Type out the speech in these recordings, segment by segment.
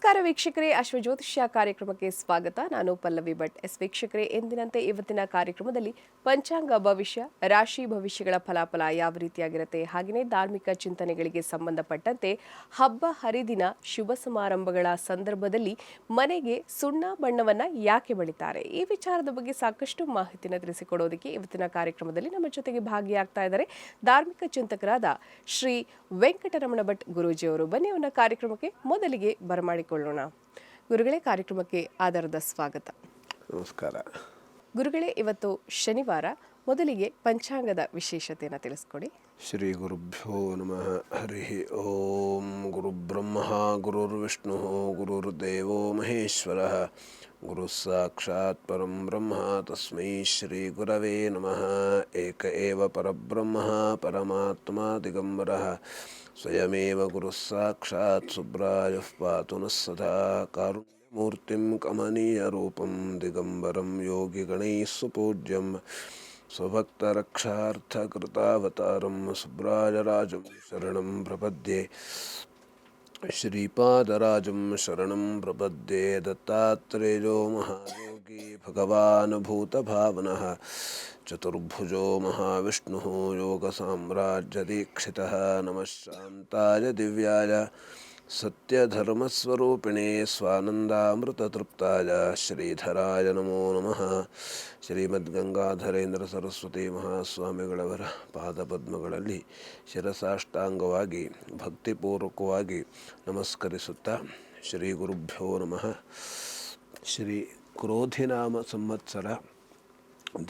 ನಮಸ್ಕಾರ ವೀಕ್ಷಕರೇ, ಅಶ್ವಜ್ಯೋತಿಷ್ಯ ಕಾರ್ಯಕ್ರಮಕ್ಕೆ ಸ್ವಾಗತ. ನಾನು ಪಲ್ಲವಿ ಭಟ್. ವೀಕ್ಷಕರೇ, ಎಂದಿನಂತೆ ಇವತ್ತಿನ ಕಾರ್ಯಕ್ರಮದಲ್ಲಿ ಪಂಚಾಂಗ ಭವಿಷ್ಯ, ರಾಶಿ ಭವಿಷ್ಯಗಳ ಫಲಾಫಲ ಯಾವ ರೀತಿಯಾಗಿರುತ್ತೆ, ಹಾಗೆಯೇ ಧಾರ್ಮಿಕ ಚಿಂತನೆಗಳಿಗೆ ಸಂಬಂಧಪಟ್ಟಂತೆ ಹಬ್ಬ ಹರಿದಿನ ಶುಭ ಸಮಾರಂಭಗಳ ಸಂದರ್ಭದಲ್ಲಿ ಮನೆಗೆ ಸುಣ್ಣ ಬಣ್ಣವನ್ನ ಯಾಕೆ ಬಳಿತಾರೆ, ಈ ವಿಚಾರದ ಬಗ್ಗೆ ಸಾಕಷ್ಟು ಮಾಹಿತಿಯನ್ನು ತಿಳಿಸಿಕೊಡೋದಕ್ಕೆ ಇವತ್ತಿನ ಕಾರ್ಯಕ್ರಮದಲ್ಲಿ ನಮ್ಮ ಜೊತೆಗೆ ಭಾಗಿಯಾಗ್ತಾ ಇದ್ದಾರೆ ಧಾರ್ಮಿಕ ಚಿಂತಕರಾದ ಶ್ರೀ ವೆಂಕಟರಮಣ ಭಟ್ ಗುರೂಜಿಯವರು. ಬನ್ನಿ ಅವನ ಕಾರ್ಯಕ್ರಮಕ್ಕೆ ಮೊದಲಿಗೆ ಬರಮಾಡಿಕೊಳ್ಳೋಣ. ಗುರುಗಳೇ, ಕಾರ್ಯಕ್ರಮಕ್ಕೆ ಆಧಾರದ ಸ್ವಾಗತ. ನಮಸ್ಕಾರ ಗುರುಗಳೇ. ಇವತ್ತು ಶನಿವಾರ, ಮೊದಲಿಗೆ ಪಂಚಾಂಗದ ವಿಶೇಷತೆಯನ್ನು ತಿಳಿಸ್ಕೊಡಿ. ಶ್ರೀ ಗುರುಭ್ಯೋ ನಮಃ. ಹರಿ ಓಂ. ಗುರುಬ್ರಹ್ಮ ಗುರುರ್ವಿಷ್ಣು ಗುರುರ್ದೇವೋ ಮಹೇಶ್ವರ, ಗುರು ಸಾಕ್ಷಾತ್ ಪರಂ ಬ್ರಹ್ಮ, ತಸ್ಮೈ ಶ್ರೀ ಗುರವೇ ನಮಃ. ಏಕ ಏವ ಪರಬ್ರಹ್ಮ ಪರಮಾತ್ಮ ದಿಗಂಬರಃ, ಸ್ವಯಮೇವ ಗುರು ಸಾಕ್ಷಾತ್ ಸುಬ್ರಾಯಃ ಪಾತು ನಃ ಸದಾ. ಕಾರುಣ್ಯಮೂರ್ತಿಂ ಕಮನೀಯ ರೂಪಂ ದಿಗಂಬರಂ ಯೋಗಿಗಣೈಃ ಸುಪೂಜ್ಯಂ, ಸ್ವಭಕ್ತರಕ್ಷಾರ್ಥಕೃತಾವತಾರಂ ಸುಬ್ರಾಯರಾಜಂ ಶರಣಂ ಪ್ರಪದ್ಯೆ. ಶ್ರೀಪಾದರಾಜಂ ಶರಣಂ ಪ್ರಪದ್ಯೆ. ದತ್ತಾತ್ರೇಯೋ ಮಹಾಯೋಗಿ ಭಗವಾನ್ ಭೂತಭಾವನಃ, ಚತುರ್ಭುಜೋ ಮಹಾವಿಷ್ಣುಃ ಯೋಗಸಾಮ್ರಾಜ್ಯದೀಕ್ಷಿತಃ. ನಮಃ ಶಾಂತಾಯ ದಿವ್ಯಾಯ ಸತ್ಯಧರ್ಮಸ್ವರೂಪಿಣೇ ಸ್ವಾನಂದಾಮೃತತೃಪ್ತಾಯ ಶ್ರೀಧರಾಯ ನಮೋ ನಮಃ. ಶ್ರೀಮದ್ಗಂಗಾಧರೇಂದ್ರ ಸರಸ್ವತಿ ಮಹಾಸ್ವಾಮಿಗಳವರ ಪಾದಪದ್ಮಗಳಲ್ಲಿ ಶಿರಸಾಷ್ಟಾಂಗವಾಗಿ ಭಕ್ತಿಪೂರ್ವಕವಾಗಿ ನಮಸ್ಕರಿಸುತ್ತಾ, ಶ್ರೀ ಗುರುಭ್ಯೋ ನಮಃ. ಶ್ರೀ ಕ್ರೋಧಿನಾಮ ಸಂವತ್ಸರ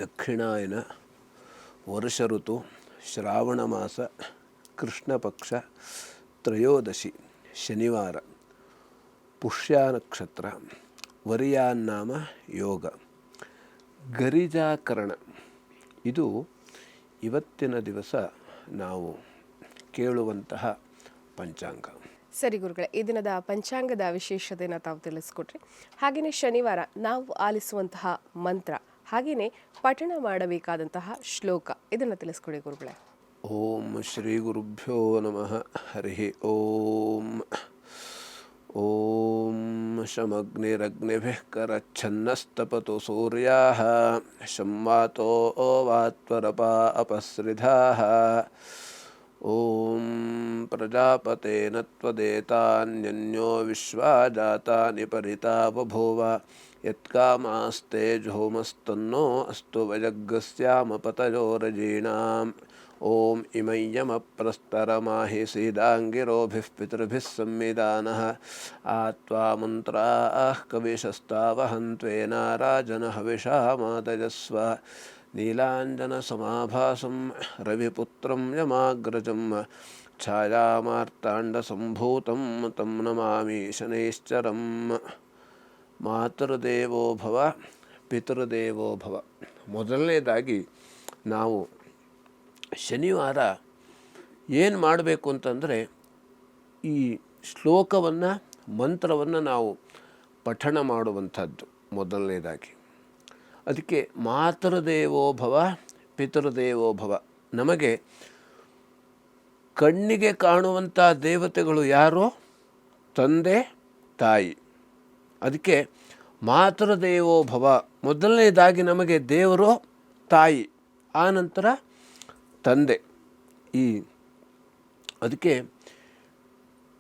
ದಕ್ಷಿಣಾಯನ ವರ್ಷ ಋತು ಶ್ರಾವಣ ಮಾಸ ಕೃಷ್ಣ ಪಕ್ಷ ತ್ರಯೋದಶಿ ಶನಿವಾರ, ಪುಷ್ಯ ನಕ್ಷತ್ರ, ವರಿಯಾನ್ನಾಮ ಯೋಗ, ಗರಿಜಾಕರಣ. ಇದು ಇವತ್ತಿನ ದಿವಸ ನಾವು ಕೇಳುವಂತಹ ಪಂಚಾಂಗ. ಸರಿ ಗುರುಗಳೇ, ಈ ದಿನದ ಪಂಚಾಂಗದ ವಿಶೇಷತೆಯನ್ನು ತಾವು ತಿಳಿಸ್ಕೊಟ್ರಿ. ಹಾಗೆಯೇ ಶನಿವಾರ ನಾವು ಆಲಿಸುವಂತಹ ಮಂತ್ರ, ಹಾಗೆಯೇ ಪಠಣ ಮಾಡಬೇಕಾದಂತಹ ಶ್ಲೋಕ, ಇದನ್ನು ತಿಳಿಸ್ಕೊಡಿ ಗುರುಗಳೇ. ಓಂ ಶ್ರೀ ಗುರುಭ್ಯೋ ನಮಃ. ಹರಿ ಓಂ. ಓಂ ಶಮಗ್ನಿರಗ್ನಿಭಿಃ ಕರಚ್ಛನ್ನಸ್ತಪತು ಸೂರ್ಯಾಃ, ಶಮ್ವಾತೋ ವಾತ್ವರಪಾ ಅಪಸ್ರಿಧಾಃ. ಓಂ ಪ್ರಜಾಪತೇನ ತ್ವದೇತಾನ್ಯನ್ಯೋ ವಿಶ್ವಾ ಜಾತಾನಿ ಪರಿತಾ ಬಭೂವ, ಯತ್ಕಾಮಾಸ್ತೆ ಜೋಮಸ್ತನ್ನೋ ಅಸ್ತು ವಯಗ್ಗಸ್ಯಾಮ ಪತಯೋರಜೀಣಾಂ. ಓಂ ಇಮಯ್ಯಮಪ್ರಸ್ತರಮಾಹಿ ಸೀದಾಂಗಿರೋಭಿಃ ಪಿತೃಭಿಃ ಸಂವಿಧಾನಃ, ಆತ್ವಾ ಮಂತ್ರಾಃ ಕವಿಶಸ್ತಾವಹಂತ್ವೇನ ರಾಜನ ಹವಿಷಾ ಮಾದಯಸ್ವ. ನೀಲಾಂಜನಸಮಾಭಾಸಂ ರವಿಪುತ್ರಂ ಯಮಾಗ್ರಜಂ, ಛಾಯಾಮಾರ್ತಾಂಡಸಂಭೂತಂ ತಂ ನಮಾಮಿ ಶನೈಶ್ಚರಂ. ಮಾತೃದೇವೋ ಭವ ಪಿತೃದೇವೋ ಭವ. ಮೊದಲನೇದಾಗಿ ನಾವು ಶನಿವಾರ ಏನು ಮಾಡಬೇಕು ಅಂತಂದರೆ, ಈ ಶ್ಲೋಕವನ್ನು ಮಂತ್ರವನ್ನು ನಾವು ಪಠಣ ಮಾಡುವಂಥದ್ದು ಮೊದಲನೇದಾಗಿ. ಅದಕ್ಕೆ ಮಾತೃದೇವೋ ಭವ ಪಿತೃದೇವೋ ಭವ. ನಮಗೆ ಕಣ್ಣಿಗೆ ಕಾಣುವಂಥ ದೇವತೆಗಳು ಯಾರು? ತಂದೆ ತಾಯಿ. ಅದಕ್ಕೆ ಮಾತೃದೇವೋ ಭವ. ಮೊದಲನೇದಾಗಿ ನಮಗೆ ದೇವರು ತಾಯಿ, ಆನಂತರ ತಂದೆ. ಅದಕ್ಕೆ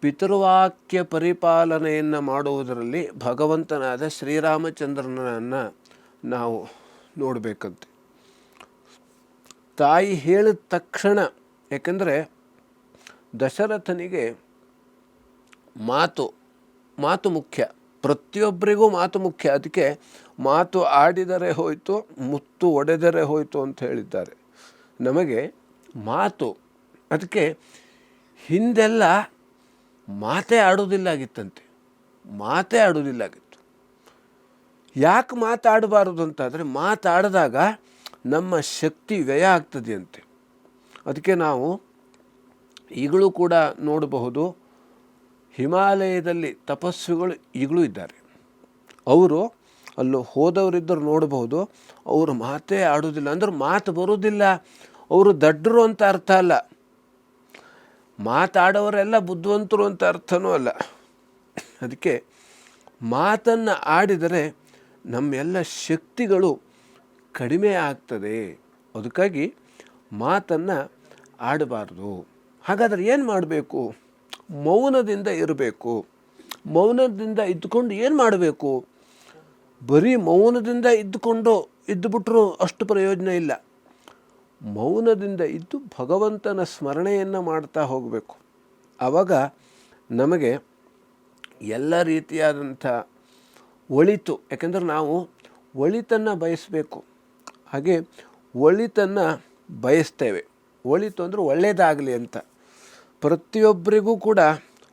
ಪಿತೃವಾಕ್ಯ ಪರಿಪಾಲನೆಯನ್ನು ಮಾಡುವುದರಲ್ಲಿ ಭಗವಂತನಾದ ಶ್ರೀರಾಮಚಂದ್ರನನ್ನು ನಾವು ನೋಡಬೇಕಂತೆ. ತಾಯಿ ಹೇಳಿದ ತಕ್ಷಣ, ಯಾಕೆಂದರೆ ದಶರಥನಿಗೆ ಮಾತು ಮುಖ್ಯ, ಪ್ರತಿಯೊಬ್ಬರಿಗೂ ಮಾತು ಮುಖ್ಯ. ಅದಕ್ಕೆ ಮಾತು ಆಡಿದರೆ ಹೋಯಿತು, ಮುತ್ತು ಒಡೆದರೆ ಹೋಯಿತು ಅಂತ ಹೇಳಿದ್ದಾರೆ. ನಮಗೆ ಮಾತು, ಅದಕ್ಕೆ ಹಿಂದೆಲ್ಲ ಮಾತೇ ಆಡೋದಿಲ್ಲಾಗಿತ್ತಂತೆ, ಮಾತೇ ಆಡೋದಿಲ್ಲಾಗಿತ್ತು. ಯಾಕೆ ಮಾತಾಡಬಾರದು ಅಂತಾದರೆ, ಮಾತಾಡಿದಾಗ ನಮ್ಮ ಶಕ್ತಿ ವ್ಯಯ ಆಗ್ತದೆಯಂತೆ. ಅದಕ್ಕೆ ನಾವು ಈಗಲೂ ಕೂಡ ನೋಡಬಹುದು, ಹಿಮಾಲಯದಲ್ಲಿ ತಪಸ್ವಿಗಳು ಈಗಲೂ ಇದ್ದಾರೆ. ಅವರು ಅಲ್ಲೂ ಹೋದವರಿದ್ದರು ನೋಡಬಹುದು, ಅವರು ಮಾತೇ ಆಡೋದಿಲ್ಲ. ಅಂದ್ರೆ ಮಾತು ಬರೋದಿಲ್ಲ, ಅವರು ದಡ್ಡರು ಅಂತ ಅರ್ಥ ಅಲ್ಲ, ಮಾತಾಡೋರೆಲ್ಲ ಬುದ್ಧಿವಂತರು ಅಂತ ಅರ್ಥನೂ ಅಲ್ಲ. ಅದಕ್ಕೆ ಮಾತನ್ನು ಆಡಿದರೆ ನಮ್ಮೆಲ್ಲ ಶಕ್ತಿಗಳು ಕಡಿಮೆ ಆಗ್ತದೆ. ಅದಕ್ಕಾಗಿ ಮಾತನ್ನು ಆಡಬಾರ್ದು. ಹಾಗಾದರೆ ಏನು ಮಾಡಬೇಕು? ಮೌನದಿಂದ ಇರಬೇಕು. ಮೌನದಿಂದ ಇದ್ದುಕೊಂಡು ಏನು ಮಾಡಬೇಕು? ಬರೀ ಮೌನದಿಂದ ಇದ್ದುಬಿಟ್ರೂ ಅಷ್ಟು ಪ್ರಯೋಜನ ಇಲ್ಲ. ಮೌನದಿಂದ ಇದ್ದು ಭಗವಂತನ ಸ್ಮರಣೆಯನ್ನು ಮಾಡ್ತಾ ಹೋಗಬೇಕು. ಆವಾಗ ನಮಗೆ ಎಲ್ಲ ರೀತಿಯಾದಂಥ ಒಳಿತು, ಯಾಕೆಂದರೆ ನಾವು ಒಳಿತನ್ನು ಬಯಸಬೇಕು. ಹಾಗೆ ಒಳಿತನ್ನು ಬಯಸ್ತೇವೆ. ಒಳಿತು ಅಂದರೆ ಒಳ್ಳೆಯದಾಗಲಿ ಅಂತ, ಪ್ರತಿಯೊಬ್ಬರಿಗೂ ಕೂಡ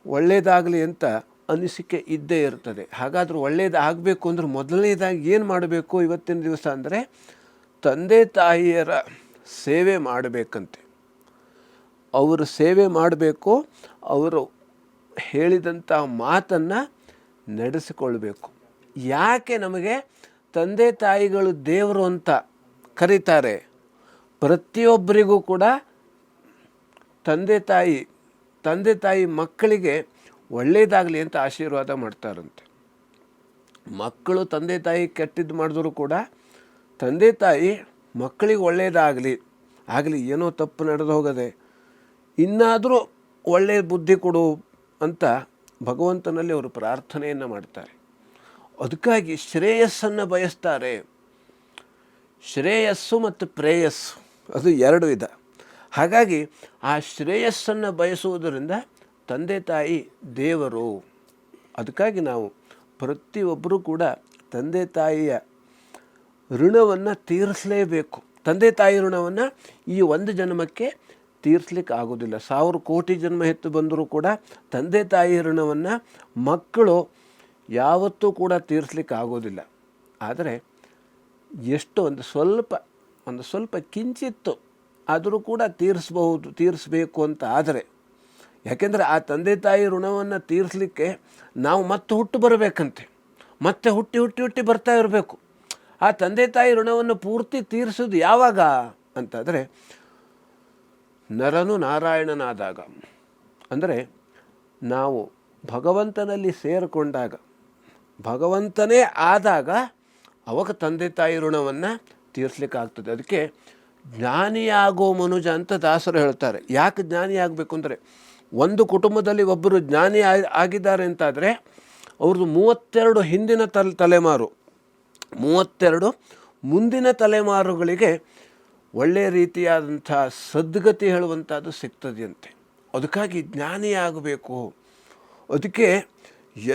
ಒಳ್ಳೆಯದಾಗಲಿ ಅಂತ ಅನಿಸಿಕೆ ಇದ್ದೇ ಇರ್ತದೆ. ಹಾಗಾದರೂ ಒಳ್ಳೆಯದಾಗಬೇಕು ಅಂದರೆ ಮೊದಲನೇದಾಗಿ ಏನು ಮಾಡಬೇಕು ಇವತ್ತಿನ ದಿವಸ ಅಂದರೆ ತಂದೆ ತಾಯಿಯರ ಸೇವೆ ಮಾಡಬೇಕಂತೆ. ಅವರು ಸೇವೆ ಮಾಡಬೇಕು, ಅವರು ಹೇಳಿದಂಥ ಮಾತನ್ನು ನಡೆಸಿಕೊಳ್ಬೇಕು. ಯಾಕೆ ನಮಗೆ ತಂದೆ ತಾಯಿಗಳು ದೇವರು ಅಂತ ಕರೀತಾರೆ? ಪ್ರತಿಯೊಬ್ಬರಿಗೂ ಕೂಡ ತಂದೆ ತಾಯಿ ಮಕ್ಕಳಿಗೆ ಒಳ್ಳೆಯದಾಗಲಿ ಅಂತ ಆಶೀರ್ವಾದ ಮಾಡ್ತಾರಂತೆ. ಮಕ್ಕಳು ತಂದೆ ತಾಯಿ ಕೆಟ್ಟದ್ದು ಮಾಡಿದ್ರು ಕೂಡ ತಂದೆ ತಾಯಿ ಮಕ್ಕಳಿಗೆ ಒಳ್ಳೆಯದಾಗಲಿ ಏನೋ ತಪ್ಪು ನಡೆದು ಹೋಗದೆ ಇನ್ನಾದರೂ ಒಳ್ಳೆಯ ಬುದ್ಧಿ ಕೊಡು ಅಂತ ಭಗವಂತನಲ್ಲಿ ಅವರು ಪ್ರಾರ್ಥನೆಯನ್ನು ಮಾಡ್ತಾರೆ. ಅದಕ್ಕಾಗಿ ಶ್ರೇಯಸ್ಸನ್ನು ಬಯಸ್ತಾರೆ. ಶ್ರೇಯಸ್ಸು ಮತ್ತು ಪ್ರೇಯಸ್ಸು ಅದು ಎರಡು ವಿಧ. ಹಾಗಾಗಿ ಆ ಶ್ರೇಯಸ್ಸನ್ನು ಬಯಸುವುದರಿಂದ ತಂದೆ ತಾಯಿ ದೇವರು. ಅದಕ್ಕಾಗಿ ನಾವು ಪ್ರತಿಯೊಬ್ಬರೂ ಕೂಡ ತಂದೆ ತಾಯಿಯ ಋಣವನ್ನು ತೀರಿಸಲೇಬೇಕು. ತಂದೆ ತಾಯಿ ಋಣವನ್ನು ಈ ಒಂದು ಜನ್ಮಕ್ಕೆ ತೀರಿಸ್ಲಿಕ್ಕೆ ಆಗೋದಿಲ್ಲ. 1000 ಕೋಟಿ ಜನ್ಮ ಎತ್ತು ಬಂದರೂ ಕೂಡ ತಂದೆ ತಾಯಿ ಋಣವನ್ನು ಮಕ್ಕಳು ಯಾವತ್ತೂ ಕೂಡ ತೀರಿಸ್ಲಿಕ್ಕೆ ಆಗೋದಿಲ್ಲ. ಆದರೆ ಎಷ್ಟು ಒಂದು ಸ್ವಲ್ಪ ಕಿಂಚಿತ್ತು ಆದರೂ ಕೂಡ ತೀರಿಸಬೇಕು ಅಂತ ಆದರೆ, ಯಾಕೆಂದರೆ ಆ ತಂದೆ ತಾಯಿ ಋಣವನ್ನು ತೀರಿಸಲಿಕ್ಕೆ ನಾವು ಮತ್ತೆ ಹುಟ್ಟು ಬರಬೇಕಂತೆ. ಮತ್ತೆ ಹುಟ್ಟಿ ಬರ್ತಾ ಇರಬೇಕು. ಆ ತಂದೆ ತಾಯಿ ಋಣವನ್ನು ಪೂರ್ತಿ ತೀರಿಸೋದು ಯಾವಾಗ ಅಂತಾದರೆ ನರನು ನಾರಾಯಣನಾದಾಗ, ಅಂದರೆ ನಾವು ಭಗವಂತನಲ್ಲಿ ಸೇರಿಕೊಂಡಾಗ, ಭಗವಂತನೇ ಆದಾಗ ಅವಾಗ ತಂದೆ ತಾಯಿ ಋಣವನ್ನು ತೀರಿಸ್ಲಿಕ್ಕೆ ಆಗ್ತದೆ. ಅದಕ್ಕೆ ಜ್ಞಾನಿಯಾಗೋ ಮನುಜ ಅಂತ ದಾಸರು ಹೇಳ್ತಾರೆ. ಯಾಕೆ ಜ್ಞಾನಿ ಆಗಬೇಕು ಅಂದರೆ, ಒಂದು ಕುಟುಂಬದಲ್ಲಿ ಒಬ್ಬರು ಜ್ಞಾನಿ ಆಗಿದ್ದಾರೆ ಅಂತಾದರೆ ಅವ್ರದ್ದು 32 ಹಿಂದಿನ ತಲೆಮಾರು, 32 ಮುಂದಿನ ತಲೆಮಾರುಗಳಿಗೆ ಒಳ್ಳೆಯ ರೀತಿಯಾದಂಥ ಸದ್ಗತಿ ಹೇಳುವಂಥದ್ದು ಸಿಗ್ತದೆಯಂತೆ. ಅದಕ್ಕಾಗಿ ಜ್ಞಾನಿ ಆಗಬೇಕು. ಅದಕ್ಕೆ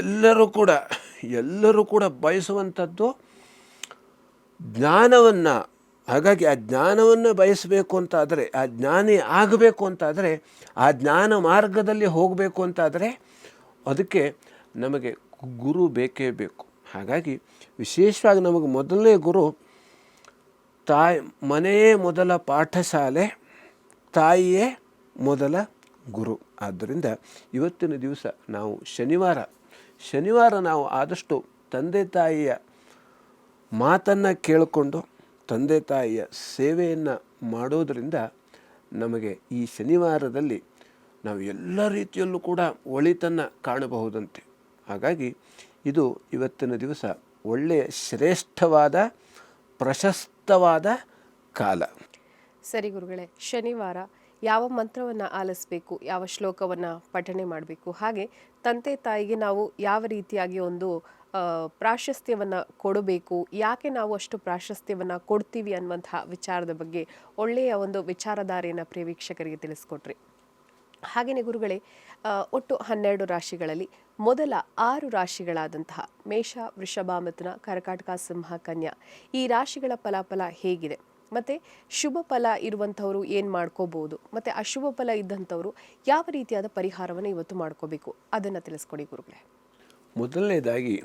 ಎಲ್ಲರೂ ಕೂಡ ಬಯಸುವಂಥದ್ದು ಜ್ಞಾನವನ್ನು. ಹಾಗಾಗಿ ಆ ಜ್ಞಾನವನ್ನು ಬಯಸಬೇಕು ಅಂತಾದರೆ, ಆ ಜ್ಞಾನಿ ಆಗಬೇಕು ಅಂತಾದರೆ, ಆ ಜ್ಞಾನ ಮಾರ್ಗದಲ್ಲಿ ಹೋಗಬೇಕು ಅಂತಾದರೆ ಅದಕ್ಕೆ ನಮಗೆ ಗುರು ಬೇಕೇ ಬೇಕು. ಹಾಗಾಗಿ ವಿಶೇಷವಾಗಿ ನಮಗೆ ಮೊದಲನೇ ಗುರು ಮನೆಯೇ ಮೊದಲ ಪಾಠಶಾಲೆ, ತಾಯಿಯೇ ಮೊದಲ ಗುರು. ಆದ್ದರಿಂದ ಇವತ್ತಿನ ದಿವಸ ನಾವು ಶನಿವಾರ ನಾವು ಆದಷ್ಟು ತಂದೆ ತಾಯಿಯ ಮಾತನ್ನು ಕೇಳಿಕೊಂಡು ತಂದೆ ತಾಯಿಯ ಸೇವೆಯನ್ನು ಮಾಡೋದರಿಂದ ನಮಗೆ ಈ ಶನಿವಾರದಲ್ಲಿ ನಾವು ಎಲ್ಲ ರೀತಿಯಲ್ಲೂ ಕೂಡ ಒಳಿತನ್ನು ಕಾಣಬಹುದಂತೆ. ಹಾಗಾಗಿ ಇದು ಇವತ್ತಿನ ದಿವಸ ಒಳ್ಳೆಯ ಶ್ರೇಷ್ಠವಾದ ಪ್ರಶಸ್ತವಾದ ಕಾಲ. ಸರಿ ಗುರುಗಳೇ, ಶನಿವಾರ ಯಾವ ಮಂತ್ರವನ್ನು ಆಲಿಸಬೇಕು, ಯಾವ ಶ್ಲೋಕವನ್ನು ಪಠನೆ ಮಾಡಬೇಕು, ಹಾಗೆ ತಂದೆ ತಾಯಿಗೆ ನಾವು ಯಾವ ರೀತಿಯಾಗಿ ಒಂದು ಪ್ರಾಶಸ್ತ್ಯವನ್ನು ಕೊಡಬೇಕು, ಯಾಕೆ ನಾವು ಅಷ್ಟು ಪ್ರಾಶಸ್ತ್ಯವನ್ನು ಕೊಡ್ತೀವಿ ಅನ್ನುವಂತಹ ವಿಚಾರದ ಬಗ್ಗೆ ಒಳ್ಳೆಯ ಒಂದು ವಿಚಾರಧಾರೆಯನ್ನು ಪ್ರಿಯ ವೀಕ್ಷಕರಿಗೆ ತಿಳಿಸ್ಕೊಟ್ರಿ. ಹಾಗೆಯೇ ಗುರುಗಳೇ, ಒಟ್ಟು 12 ರಾಶಿಗಳಲ್ಲಿ ಮೊದಲ 6 ರಾಶಿಗಳಾದಂತಹ ಮೇಷ, ವೃಷಭ, ಮಿಥುನ, ಕರ್ಕಾಟಕ, ಸಿಂಹ, ಕನ್ಯಾ ಈ ರಾಶಿಗಳ ಫಲಾಫಲ ಹೇಗಿದೆ, ಮತ್ತು ಶುಭ ಫಲ ಇರುವಂಥವರು ಏನು ಮಾಡ್ಕೋಬಹುದು, ಮತ್ತು ಅಶುಭ ಫಲ ಇದ್ದಂಥವರು ಯಾವ ರೀತಿಯಾದ ಪರಿಹಾರವನ್ನು ಇವತ್ತು ಮಾಡ್ಕೋಬೇಕು, ಅದನ್ನು ತಿಳಿಸ್ಕೊಡಿ ಗುರುಗಳೇ. ಮೊದಲನೇದಾಗಿ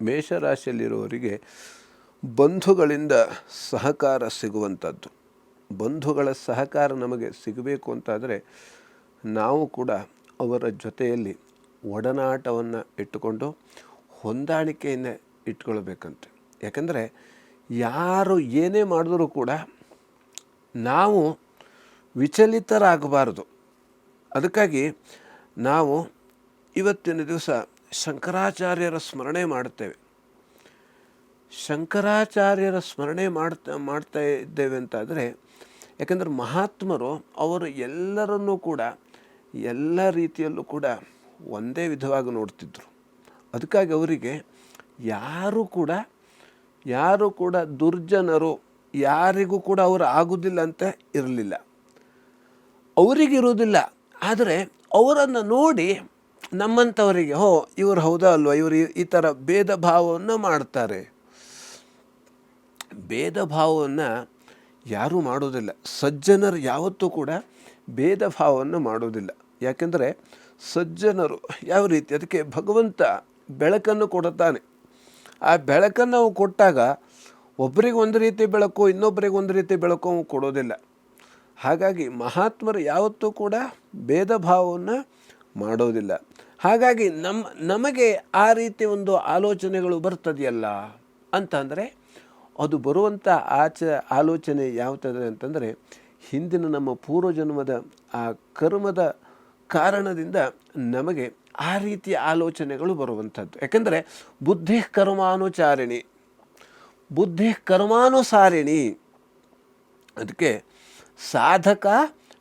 ಮೇಷರಾಶಿಯಲ್ಲಿರುವವರಿಗೆ ಬಂಧುಗಳಿಂದ ಸಹಕಾರ ಸಿಗುವಂಥದ್ದು. ಬಂಧುಗಳ ಸಹಕಾರ ನಮಗೆ ಸಿಗಬೇಕು ಅಂತಾದರೆ ನಾವು ಕೂಡ ಅವರ ಜೊತೆಯಲ್ಲಿ ಒಡನಾಟವನ್ನು ಇಟ್ಟುಕೊಂಡು ಹೊಂದಾಣಿಕೆಯನ್ನು ಇಟ್ಕೊಳ್ಬೇಕಂತೆ. ಯಾಕಂದರೆ ಯಾರು ಏನೇ ಮಾಡಿದ್ರೂ ಕೂಡ ನಾವು ವಿಚಲಿತರಾಗಬಾರದು. ಅದಕ್ಕಾಗಿ ನಾವು ಇವತ್ತಿನ ದಿವಸ ಶಂಕರಾಚಾರ್ಯರ ಸ್ಮರಣೆ ಮಾಡ್ತೇವೆ. ಶಂಕರಾಚಾರ್ಯರ ಸ್ಮರಣೆ ಮಾಡ್ತಾ ಇದ್ದೇವೆ ಅಂತಾದರೆ, ಯಾಕಂದರೆ ಮಹಾತ್ಮರು ಅವರು ಎಲ್ಲರನ್ನೂ ಕೂಡ ಎಲ್ಲ ರೀತಿಯಲ್ಲೂ ಕೂಡ ಒಂದೇ ವಿಧವಾಗಿ ನೋಡ್ತಿದ್ರು. ಅದಕ್ಕಾಗಿ ಅವರಿಗೆ ಯಾರು ಕೂಡ ದುರ್ಜನರು, ಯಾರಿಗೂ ಕೂಡ ಅವರು ಆಗುವುದಿಲ್ಲ ಅಂತ ಇರಲಿಲ್ಲ, ಅವರಿಗಿರುವುದಿಲ್ಲ. ಆದರೆ ಅವರನ್ನು ನೋಡಿ ನಮ್ಮಂಥವರಿಗೆ ಇವರು ಹೌದಾ ಅಲ್ವಾ, ಇವರು ಈ ಥರ ಭೇದ ಭಾವವನ್ನು ಮಾಡ್ತಾರೆ. ಭೇದ ಭಾವವನ್ನು ಯಾರೂ ಮಾಡೋದಿಲ್ಲ. ಸಜ್ಜನರು ಯಾವತ್ತೂ ಕೂಡ ಭೇದ ಭಾವವನ್ನು ಮಾಡೋದಿಲ್ಲ. ಯಾಕೆಂದರೆ ಸಜ್ಜನರು ಯಾವ ರೀತಿ, ಅದಕ್ಕೆ ಭಗವಂತ ಬೆಳಕನ್ನು ಕೊಡುತ್ತಾನೆ. ಆ ಬೆಳಕನ್ನು ನಾವು ಕೊಟ್ಟಾಗ ಒಬ್ಬರಿಗೆ ಒಂದು ರೀತಿ ಬೆಳಕು, ಇನ್ನೊಬ್ಬರಿಗೆ ಒಂದು ರೀತಿ ಬೆಳಕು ಕೊಡೋದಿಲ್ಲ. ಹಾಗಾಗಿ ಮಹಾತ್ಮರು ಯಾವತ್ತೂ ಕೂಡ ಭೇದ ಭಾವವನ್ನು ಮಾಡೋದಿಲ್ಲ. ಹಾಗಾಗಿ ನಮಗೆ ಆ ರೀತಿ ಒಂದು ಆಲೋಚನೆಗಳು ಬರ್ತದೆಯಲ್ಲ ಅಂತಂದರೆ, ಅದು ಬರುವಂಥ ಆಲೋಚನೆ ಯಾವುದಾದ್ರೆ ಅಂತಂದರೆ, ಹಿಂದಿನ ನಮ್ಮ ಪೂರ್ವಜನ್ಮದ ಆ ಕರ್ಮದ ಕಾರಣದಿಂದ ನಮಗೆ ಆ ರೀತಿಯ ಆಲೋಚನೆಗಳು ಬರುವಂಥದ್ದು. ಯಾಕೆಂದರೆ ಬುದ್ಧಿ ಕರ್ಮಾನುಸಾರಿಣಿ. ಅದಕ್ಕೆ ಸಾಧಕ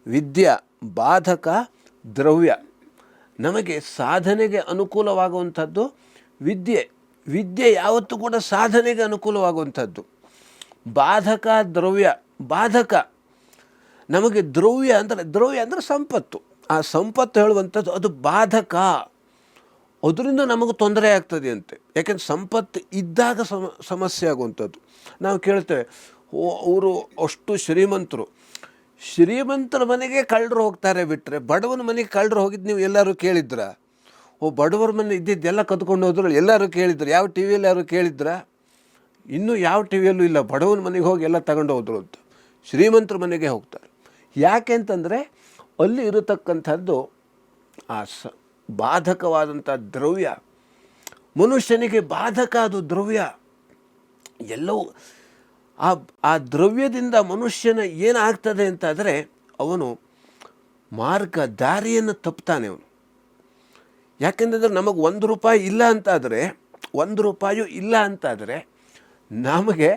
ವಿದ್ಯಾ, ಬಾಧಕ ದ್ರವ್ಯ. ನಮಗೆ ಸಾಧನೆಗೆ ಅನುಕೂಲವಾಗುವಂಥದ್ದು ವಿದ್ಯೆ ಯಾವತ್ತೂ ಕೂಡ ಸಾಧನೆಗೆ ಅನುಕೂಲವಾಗುವಂಥದ್ದು. ಬಾಧಕ ದ್ರವ್ಯ. ಬಾಧಕ ನಮಗೆ ದ್ರವ್ಯ ಅಂದರೆ ಸಂಪತ್ತು. ಆ ಸಂಪತ್ತು ಹೇಳುವಂಥದ್ದು ಅದು ಬಾಧಕ. ಅದರಿಂದ ನಮಗೆ ತೊಂದರೆ ಆಗ್ತದೆ ಅಂತೆ. ಯಾಕೆಂದ್ರೆ ಸಂಪತ್ತು ಇದ್ದಾಗ ಸಮಸ್ಯೆ ಆಗುವಂಥದ್ದು. ನಾವು ಕೇಳ್ತೇವೆ, ಅವರು ಅಷ್ಟು ಶ್ರೀಮಂತರ ಮನೆಗೆ ಕಳ್ಳರು ಹೋಗ್ತಾರೆ ಬಿಟ್ಟರೆ, ಬಡವನ ಮನೆಗೆ ಕಳ್ಳರು ಹೋಗಿದ್ದು ನೀವು ಎಲ್ಲರೂ ಕೇಳಿದ್ರ? ಬಡವರ ಮನೆ ಇದ್ದಿದ್ದೆಲ್ಲ ಕದ್ಕೊಂಡು ಹೋದ್ರು ಎಲ್ಲರೂ ಕೇಳಿದ್ರು? ಯಾವ ಟಿ ವಿಯಲ್ಲಿ ಯಾರು ಕೇಳಿದ್ರ? ಇನ್ನೂ ಯಾವ ಟಿ ವಿಯಲ್ಲೂ ಇಲ್ಲ. ಬಡವನ ಮನೆಗೆ ಹೋಗಿ ಎಲ್ಲ ತಗೊಂಡು ಹೋದ್ರು ಅಂತ. ಶ್ರೀಮಂತರ ಮನೆಗೆ ಹೋಗ್ತಾರೆ. ಯಾಕೆ ಅಂತಂದರೆ ಅಲ್ಲಿ ಇರತಕ್ಕಂಥದ್ದು ಆ ಬಾಧಕವಾದಂಥ ದ್ರವ್ಯ. ಮನುಷ್ಯನಿಗೆ ಬಾಧಕ ಅದು ದ್ರವ್ಯ. ಎಲ್ಲವೂ ಆ ದ್ರವ್ಯದಿಂದ ಮನುಷ್ಯನ ಏನಾಗ್ತದೆ ಅಂತಾದರೆ, ಅವನು ದಾರಿಯನ್ನು ತಪ್ತಾನೆ ಅವನು. ಯಾಕೆಂದರೆ ನಮಗೆ ₹1 ಇಲ್ಲ ಅಂತಾದರೆ, ₹1 ಇಲ್ಲ ಅಂತಾದರೆ ನಮಗೆ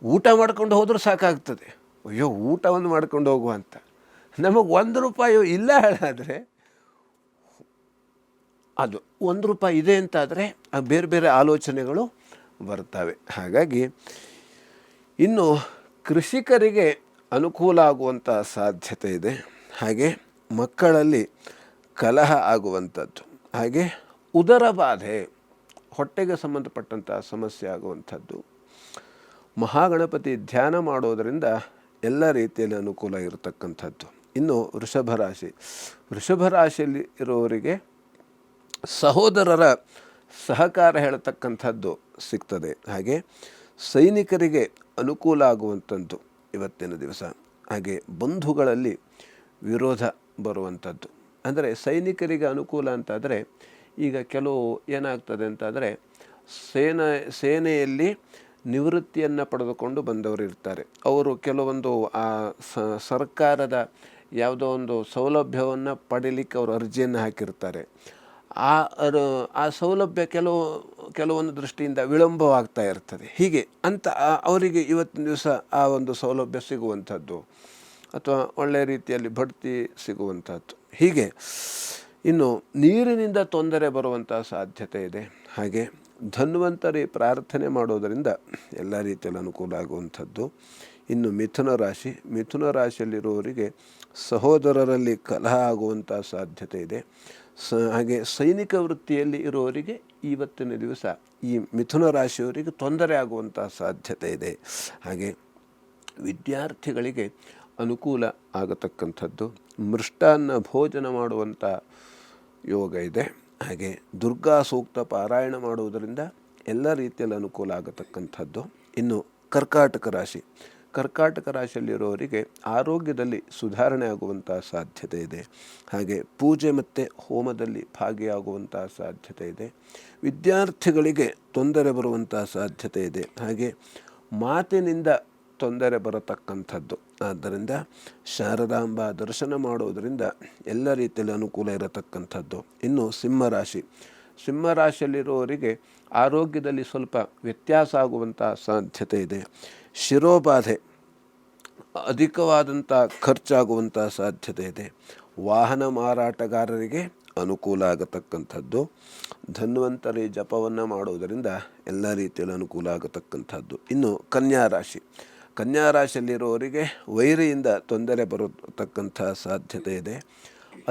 ಊಟ ಮಾಡ್ಕೊಂಡು ಹೋದರೂ ಸಾಕಾಗ್ತದೆ. ಅಯ್ಯೋ ಊಟವನ್ನು ಮಾಡ್ಕೊಂಡು ಹೋಗುವ ಅಂತ. ನಮಗೆ ₹1 ಇಲ್ಲ ಹೇಳಾದರೆ, ಅದು ₹1 ಇದೆ ಅಂತಾದರೆ ಬೇರೆ ಬೇರೆ ಆಲೋಚನೆಗಳು ಬರ್ತವೆ. ಹಾಗಾಗಿ ಇನ್ನು ಕೃಷಿಕರಿಗೆ ಅನುಕೂಲ ಆಗುವಂಥ ಸಾಧ್ಯತೆ ಇದೆ. ಹಾಗೆ ಮಕ್ಕಳಲ್ಲಿ ಕಲಹ ಆಗುವಂಥದ್ದು, ಹಾಗೆ ಉದರ ಬಾಧೆ, ಹೊಟ್ಟೆಗೆ ಸಂಬಂಧಪಟ್ಟಂಥ ಸಮಸ್ಯೆ ಆಗುವಂಥದ್ದು. ಮಹಾಗಣಪತಿ ಧ್ಯಾನ ಮಾಡೋದರಿಂದ ಎಲ್ಲ ರೀತಿಯಲ್ಲಿ ಅನುಕೂಲ ಇರತಕ್ಕಂಥದ್ದು. ಇನ್ನು ವೃಷಭ ರಾಶಿಯಲ್ಲಿ ಇರೋವರಿಗೆ ಸಹೋದರರ ಸಹಕಾರ ಹೇಳತಕ್ಕಂಥದ್ದು ಸಿಗ್ತದೆ. ಹಾಗೆ ಸೈನಿಕರಿಗೆ ಅನುಕೂಲ ಆಗುವಂಥದ್ದು ಇವತ್ತಿನ ದಿವಸ. ಹಾಗೆ ಬಂಧುಗಳಲ್ಲಿ ವಿರೋಧ ಬರುವಂಥದ್ದು. ಅಂದರೆ ಸೈನಿಕರಿಗೆ ಅನುಕೂಲ ಅಂತಾದರೆ, ಈಗ ಕೆಲವು ಏನಾಗ್ತದೆ ಅಂತಾದರೆ, ಸೇನೆಯಲ್ಲಿ ನಿವೃತ್ತಿಯನ್ನು ಪಡೆದುಕೊಂಡು ಬಂದವರು ಇರ್ತಾರೆ. ಅವರು ಕೆಲವೊಂದು ಆ ಸರ್ಕಾರದ ಯಾವುದೋ ಒಂದು ಸೌಲಭ್ಯವನ್ನು ಪಡೀಲಿಕ್ಕೆ ಅವರು ಅರ್ಜಿಯನ್ನು ಹಾಕಿರ್ತಾರೆ. ಆ ಸೌಲಭ್ಯ ಕೆಲವೊಂದು ದೃಷ್ಟಿಯಿಂದ ವಿಳಂಬವಾಗ್ತಾ ಇರ್ತದೆ. ಹೀಗೆ ಅಂತ ಅವರಿಗೆ ಇವತ್ತಿನ ದಿವಸ ಆ ಒಂದು ಸೌಲಭ್ಯ ಸಿಗುವಂಥದ್ದು, ಅಥವಾ ಒಳ್ಳೆಯ ರೀತಿಯಲ್ಲಿ ಬಡ್ತಿ ಸಿಗುವಂಥದ್ದು. ಹೀಗೆ ಇನ್ನು ನೀರಿನಿಂದ ತೊಂದರೆ ಬರುವಂಥ ಸಾಧ್ಯತೆ ಇದೆ. ಹಾಗೆ ಧನ್ವಂತರಿ ಪ್ರಾರ್ಥನೆ ಮಾಡೋದರಿಂದ ಎಲ್ಲ ರೀತಿಯಲ್ಲಿ ಅನುಕೂಲ ಆಗುವಂಥದ್ದು. ಇನ್ನು ಮಿಥುನ ರಾಶಿಯಲ್ಲಿರುವವರಿಗೆ ಸಹೋದರರಲ್ಲಿ ಕಲಹ ಆಗುವಂಥ ಸಾಧ್ಯತೆ ಇದೆ. ಹಾಗೆ ಸೈನಿಕ ವೃತ್ತಿಯಲ್ಲಿ ಇರುವವರಿಗೆ ಇವತ್ತಿನ ದಿವಸ ಈ ಮಿಥುನ ರಾಶಿಯವರಿಗೆ ತೊಂದರೆ ಆಗುವಂಥ ಸಾಧ್ಯತೆ ಇದೆ. ಹಾಗೆ ವಿದ್ಯಾರ್ಥಿಗಳಿಗೆ ಅನುಕೂಲ ಆಗತಕ್ಕಂಥದ್ದು. ಮೃಷ್ಟಾನ್ನ ಭೋಜನ ಮಾಡುವಂಥ ಯೋಗ ಇದೆ. ಹಾಗೆ ದುರ್ಗಾ ಸೂಕ್ತ ಪಾರಾಯಣ ಮಾಡುವುದರಿಂದ ಎಲ್ಲ ರೀತಿಯಲ್ಲಿ ಅನುಕೂಲ ಆಗತಕ್ಕಂಥದ್ದು. ಇನ್ನು ಕರ್ಕಾಟಕ ರಾಶಿಯಲ್ಲಿರೋವರಿಗೆ ಆರೋಗ್ಯದಲ್ಲಿ ಸುಧಾರಣೆ ಆಗುವಂಥ ಸಾಧ್ಯತೆ ಇದೆ. ಹಾಗೆ ಪೂಜೆ ಮತ್ತು ಹೋಮದಲ್ಲಿ ಭಾಗಿಯಾಗುವಂಥ ಸಾಧ್ಯತೆ ಇದೆ. ವಿದ್ಯಾರ್ಥಿಗಳಿಗೆ ತೊಂದರೆ ಬರುವಂಥ ಸಾಧ್ಯತೆ ಇದೆ. ಹಾಗೆ ಮಾತಿನಿಂದ ತೊಂದರೆ ಬರತಕ್ಕಂಥದ್ದು. ಆದ್ದರಿಂದ ಶಾರದಾಂಬ ದರ್ಶನ ಮಾಡೋದರಿಂದ ಎಲ್ಲ ರೀತಿಯಲ್ಲಿ ಅನುಕೂಲ ಇರತಕ್ಕಂಥದ್ದು. ಇನ್ನು ಸಿಂಹರಾಶಿಯಲ್ಲಿರುವವರಿಗೆ ಆರೋಗ್ಯದಲ್ಲಿ ಸ್ವಲ್ಪ ವ್ಯತ್ಯಾಸ ಆಗುವಂಥ ಸಾಧ್ಯತೆ ಇದೆ. ಶಿರೋಬಾಧೆ, ಅಧಿಕವಾದಂಥ ಖರ್ಚಾಗುವಂಥ ಸಾಧ್ಯತೆ ಇದೆ. ವಾಹನ ಮಾರಾಟಗಾರರಿಗೆ ಅನುಕೂಲ ಆಗತಕ್ಕಂಥದ್ದು. ಧನ್ವಂತರಿ ಜಪವನ್ನು ಮಾಡುವುದರಿಂದ ಎಲ್ಲ ರೀತಿಯಲ್ಲಿ ಅನುಕೂಲ ಆಗತಕ್ಕಂಥದ್ದು. ಇನ್ನು ಕನ್ಯಾ ರಾಶಿಯಲ್ಲಿರುವವರಿಗೆ ವೈರಿಯಿಂದ ತೊಂದರೆ ಬರತಕ್ಕಂಥ ಸಾಧ್ಯತೆ ಇದೆ.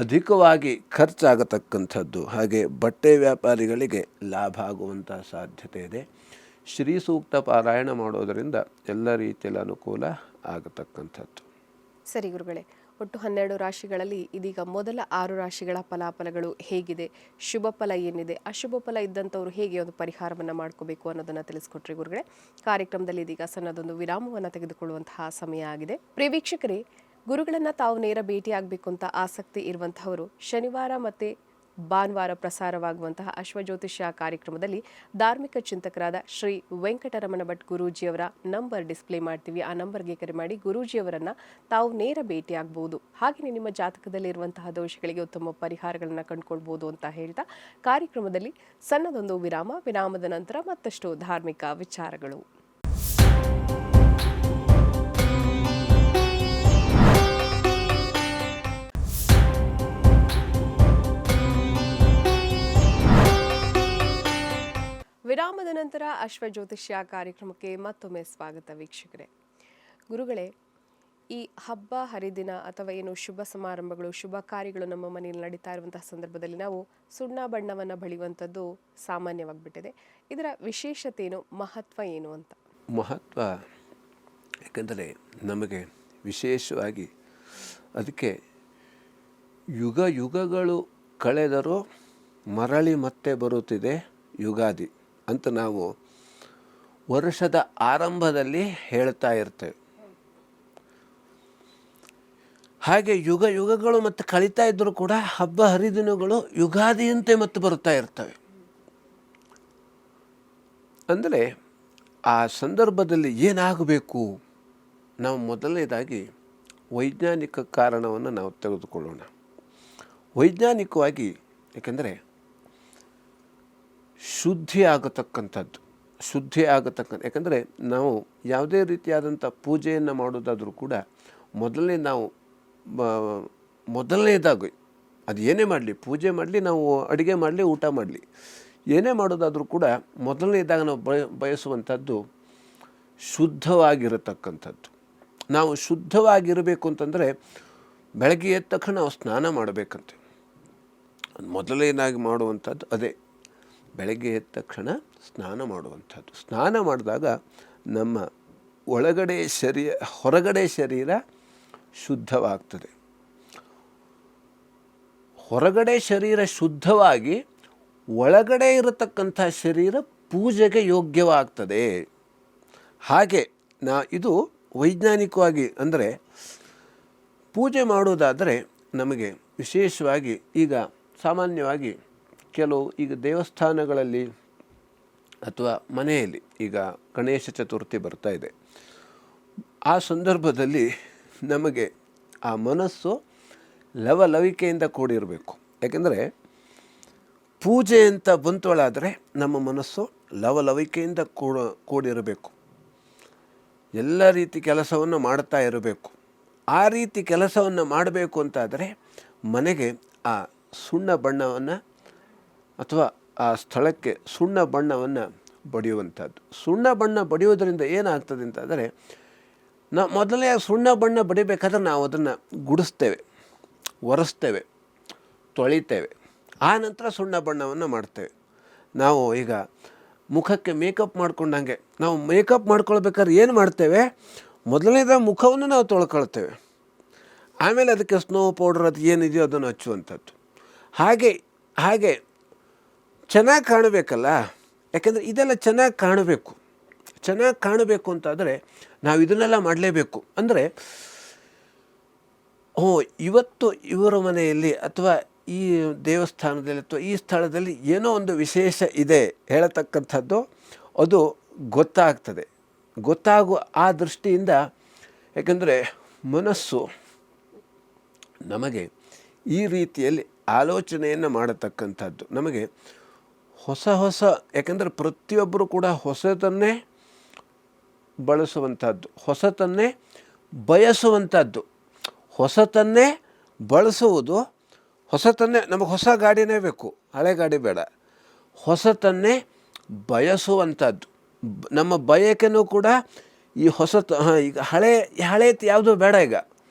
ಅಧಿಕವಾಗಿ ಖರ್ಚಾಗತಕ್ಕಂಥದ್ದು. ಹಾಗೆ ಬಟ್ಟೆ ವ್ಯಾಪಾರಿಗಳಿಗೆ ಲಾಭ ಆಗುವಂಥ ಸಾಧ್ಯತೆ ಇದೆ. ಶ್ರೀ ಸೂಕ್ತ ಪಾರಾಯಣ ಮಾಡೋದರಿಂದ ಎಲ್ಲ ರೀತಿಯಲ್ಲಿ ಅನುಕೂಲ ಆಗತಕ್ಕಂಥದ್ದು. ಸರಿ ಗುರುಗಳೇ, ಒಟ್ಟು 12 ರಾಶಿಗಳಲ್ಲಿ ಇದೀಗ ಮೊದಲ 6 ರಾಶಿಗಳ ಫಲಾಫಲಗಳು ಹೇಗಿದೆ, ಶುಭ ಫಲ ಏನಿದೆ, ಅಶುಭ ಫಲ ಇದ್ದಂಥವ್ರು ಹೇಗೆ ಒಂದು ಪರಿಹಾರವನ್ನು ಮಾಡ್ಕೋಬೇಕು ಅನ್ನೋದನ್ನು ತಿಳಿಸ್ಕೊಟ್ರಿ ಗುರುಗಳೇ. ಕಾರ್ಯಕ್ರಮದಲ್ಲಿ ಇದೀಗ ಸಣ್ಣದೊಂದು ವಿರಾಮವನ್ನು ತೆಗೆದುಕೊಳ್ಳುವಂತಹ ಸಮಯ ಆಗಿದೆ. ಪ್ರಿಯ ವೀಕ್ಷಕರೇ, ಗುರುಗಳನ್ನು ತಾವು ನೇರ ಭೇಟಿಯಾಗಬೇಕು ಅಂತ ಆಸಕ್ತಿ ಇರುವಂತಹವರು ಶನಿವಾರ ಮತ್ತು ಭಾನುವಾರ ಪ್ರಸಾರವಾಗುವಂತಹ ಅಶ್ವಜ್ಯೋತಿಷ್ಯ ಕಾರ್ಯಕ್ರಮದಲ್ಲಿ ಧಾರ್ಮಿಕ ಚಿಂತಕರಾದ ಶ್ರೀ ವೆಂಕಟರಮಣ ಭಟ್ ಗುರೂಜಿಯವರ ನಂಬರ್ ಡಿಸ್ಪ್ಲೇ ಮಾಡ್ತೀವಿ. ಆ ನಂಬರ್ಗೆ ಕರೆ ಮಾಡಿ ಗುರೂಜಿಯವರನ್ನು ತಾವು ನೇರ ಭೇಟಿಯಾಗಬಹುದು. ಹಾಗೆಯೇ ನಿಮ್ಮ ಜಾತಕದಲ್ಲಿರುವಂತಹ ದೋಷಗಳಿಗೆ ಉತ್ತಮ ಪರಿಹಾರಗಳನ್ನು ಕಂಡುಕೊಳ್ಬೋದು ಅಂತ ಹೇಳ್ತಾ ಕಾರ್ಯಕ್ರಮದಲ್ಲಿ ಸಣ್ಣದೊಂದು ವಿರಾಮದ ನಂತರ ಮತ್ತಷ್ಟು ಧಾರ್ಮಿಕ ವಿಚಾರಗಳು. ವಿರಾಮದ ನಂತರ ಅಶ್ವಜ್ಯೋತಿಷ್ಯ ಕಾರ್ಯಕ್ರಮಕ್ಕೆ ಮತ್ತೊಮ್ಮೆ ಸ್ವಾಗತ ವೀಕ್ಷಕರೇ. ಗುರುಗಳೇ, ಈ ಹಬ್ಬ ಹರಿದಿನ ಅಥವಾ ಏನು ಶುಭ ಸಮಾರಂಭಗಳು, ಶುಭ ಕಾರ್ಯಗಳು ನಮ್ಮ ಮನೆಯಲ್ಲಿ ನಡೀತಾ ಇರುವಂತಹ ಸಂದರ್ಭದಲ್ಲಿ ನಾವು ಸುಣ್ಣ ಬಣ್ಣವನ್ನು ಬಳಿಯುವಂಥದ್ದು ಸಾಮಾನ್ಯವಾಗಿಬಿಟ್ಟಿದೆ. ಇದರ ವಿಶೇಷತೆ ಏನು, ಮಹತ್ವ ಏನು ಅಂತ? ಮಹತ್ವ ಯಾಕೆಂದರೆ ನಮಗೆ ವಿಶೇಷವಾಗಿ ಅದಕ್ಕೆ ಯುಗಗಳು ಕಳೆದರೂ ಮರಳಿ ಮತ್ತೆ ಬರುತ್ತಿದೆ ಯುಗಾದಿ ಅಂತ ನಾವು ವರ್ಷದ ಆರಂಭದಲ್ಲಿ ಹೇಳ್ತಾ ಇರ್ತೇವೆ. ಹಾಗೆ ಯುಗಗಳು ಮತ್ತು ಕಳೀತಾ ಇದ್ದರೂ ಕೂಡ ಹಬ್ಬ ಹರಿದಿನಗಳು ಯುಗಾದಿಯಂತೆ ಮತ್ತೆ ಬರುತ್ತಾ ಇರ್ತವೆ. ಅಂದರೆ ಆ ಸಂದರ್ಭದಲ್ಲಿ ಏನಾಗಬೇಕು, ನಾವು ಮೊದಲನೇದಾಗಿ ವೈಜ್ಞಾನಿಕ ಕಾರಣವನ್ನು ನಾವು ತೆಗೆದುಕೊಳ್ಳೋಣ. ವೈಜ್ಞಾನಿಕವಾಗಿ ಏಕೆಂದರೆ ಶುದ್ಧಿ ಆಗತಕ್ಕಂಥದ್ದು, ಯಾಕಂದರೆ ನಾವು ಯಾವುದೇ ರೀತಿಯಾದಂಥ ಪೂಜೆಯನ್ನು ಮಾಡೋದಾದರೂ ಕೂಡ ಮೊದಲನೇದಾಗಿ ಅದು ಏನೇ ಮಾಡಲಿ, ಪೂಜೆ ಮಾಡಲಿ, ನಾವು ಅಡುಗೆ ಮಾಡಲಿ, ಊಟ ಮಾಡಲಿ, ಏನೇ ಮಾಡೋದಾದರೂ ಕೂಡ ಮೊದಲನೇದಾಗಿ ನಾವು ಬಯಸುವಂಥದ್ದು ಶುದ್ಧವಾಗಿರತಕ್ಕಂಥದ್ದು. ನಾವು ಶುದ್ಧವಾಗಿರಬೇಕು ಅಂತಂದರೆ ಬೆಳಗ್ಗೆ ಎದ್ದ ತಕ್ಷಣ ನಾವು ಸ್ನಾನ ಮಾಡಬೇಕಂತೆ. ಮೊದಲನೇದಾಗಿ ಮಾಡುವಂಥದ್ದು ಅದೇ, ಬೆಳಗ್ಗೆ ಎದ್ದ ತಕ್ಷಣ ಸ್ನಾನ ಮಾಡುವಂಥದ್ದು. ಸ್ನಾನ ಮಾಡಿದಾಗ ನಮ್ಮ ಹೊರಗಡೆ ಶರೀರ ಶುದ್ಧವಾಗ್ತದೆ. ಹೊರಗಡೆ ಶರೀರ ಶುದ್ಧವಾಗಿ ಒಳಗಡೆ ಇರತಕ್ಕಂಥ ಶರೀರ ಪೂಜೆಗೆ ಯೋಗ್ಯವಾಗ್ತದೆ. ಹಾಗೆ ಇದು ವೈಜ್ಞಾನಿಕವಾಗಿ ಅಂದರೆ ಪೂಜೆ ಮಾಡೋದಾದರೆ ನಮಗೆ ವಿಶೇಷವಾಗಿ ಈಗ ಸಾಮಾನ್ಯವಾಗಿ ಈಗ ದೇವಸ್ಥಾನಗಳಲ್ಲಿ ಅಥವಾ ಮನೆಯಲ್ಲಿ ಈಗ ಗಣೇಶ ಚತುರ್ಥಿ ಬರ್ತಾ ಇದೆ. ಆ ಸಂದರ್ಭದಲ್ಲಿ ನಮಗೆ ಆ ಮನಸ್ಸು ಲವಲವಿಕೆಯಿಂದ ಕೂಡಿರಬೇಕು. ಯಾಕೆಂದರೆ ಪೂಜೆ ಅಂತ ಬಂತೊಳಾದರೆ ನಮ್ಮ ಮನಸ್ಸು ಲವಲವಿಕೆಯಿಂದ ಕೂಡಿರಬೇಕು. ಎಲ್ಲ ರೀತಿ ಕೆಲಸವನ್ನು ಮಾಡ್ತಾ ಇರಬೇಕು. ಆ ರೀತಿ ಕೆಲಸವನ್ನು ಮಾಡಬೇಕು ಅಂತಾದರೆ ಮನೆಗೆ ಆ ಸುಣ್ಣ ಬಣ್ಣವನ್ನು ಅಥವಾ ಆ ಸ್ಥಳಕ್ಕೆ ಸುಣ್ಣ ಬಣ್ಣವನ್ನು ಬಡಿಯುವಂಥದ್ದು. ಸುಣ್ಣ ಬಣ್ಣ ಬಡಿಯೋದರಿಂದ ಏನಾಗ್ತದೆ ಅಂತಂದರೆ, ಮೊದಲೇ ಸುಣ್ಣ ಬಣ್ಣ ಬಡಿಬೇಕಾದ್ರೆ ನಾವು ಅದನ್ನು ಗುಡಿಸ್ತೇವೆ, ಒರೆಸ್ತೇವೆ, ತೊಳಿತೇವೆ. ಆ ನಂತರ ಸುಣ್ಣ ಬಣ್ಣವನ್ನು ಮಾಡ್ತೇವೆ. ನಾವು ಈಗ ಮುಖಕ್ಕೆ ಮೇಕಪ್ ಮಾಡ್ಕೊಂಡಂಗೆ ನಾವು ಮೇಕಪ್ ಮಾಡ್ಕೊಳ್ಬೇಕಾದ್ರೆ ಏನು ಮಾಡ್ತೇವೆ, ಮೊದಲನೇದ ಮುಖವನ್ನು ನಾವು ತೊಳ್ಕೊಳ್ತೇವೆ, ಆಮೇಲೆ ಅದಕ್ಕೆ ಸ್ನೋ ಪೌಡರ್ ಅದು ಏನಿದೆಯೋ ಅದನ್ನು ಹಚ್ಚುವಂಥದ್ದು. ಹಾಗೆ ಚೆನ್ನಾಗಿ ಕಾಣಬೇಕಲ್ಲ. ಯಾಕೆಂದರೆ ಇದೆಲ್ಲ ಚೆನ್ನಾಗಿ ಕಾಣಬೇಕು ಅಂತಾದರೆ ನಾವು ಇದನ್ನೆಲ್ಲ ಮಾಡಲೇಬೇಕು. ಅಂದರೆ ಇವತ್ತು ಇವರ ಮನೆಯಲ್ಲಿ ಅಥವಾ ಈ ದೇವಸ್ಥಾನದಲ್ಲಿ ಅಥವಾ ಈ ಸ್ಥಳದಲ್ಲಿ ಏನೋ ಒಂದು ವಿಶೇಷ ಇದೆ ಹೇಳತಕ್ಕಂಥದ್ದು ಅದು ಗೊತ್ತಾಗುವ ಆ ದೃಷ್ಟಿಯಿಂದ. ಯಾಕೆಂದರೆ ಮನಸ್ಸು ನಮಗೆ ಈ ರೀತಿಯಲ್ಲಿ ಆಲೋಚನೆಯನ್ನು ಮಾಡತಕ್ಕಂಥದ್ದು. ನಮಗೆ ಹೊಸ ಯಾಕೆಂದರೆ ಪ್ರತಿಯೊಬ್ಬರು ಕೂಡ ಹೊಸತನ್ನೇ ಬಳಸುವಂಥದ್ದು, ಹೊಸತನ್ನೇ ಬಯಸುವಂಥದ್ದು, ಹೊಸತನ್ನೇ ಬಳಸುವುದು, ಹೊಸತನ್ನೇ ನಮಗೆ ಹೊಸ ಗಾಡಿನೇ ಬೇಕು, ಹಳೆ ಗಾಡಿ ಬೇಡ, ಹೊಸತನ್ನೇ ಬಯಸುವಂಥದ್ದು. ನಮ್ಮ ಬಯಕೆನೂ ಕೂಡ ಈ ಹೊಸತು. ಈಗ ಹಳೇದು ಯಾವುದೂ ಬೇಡ.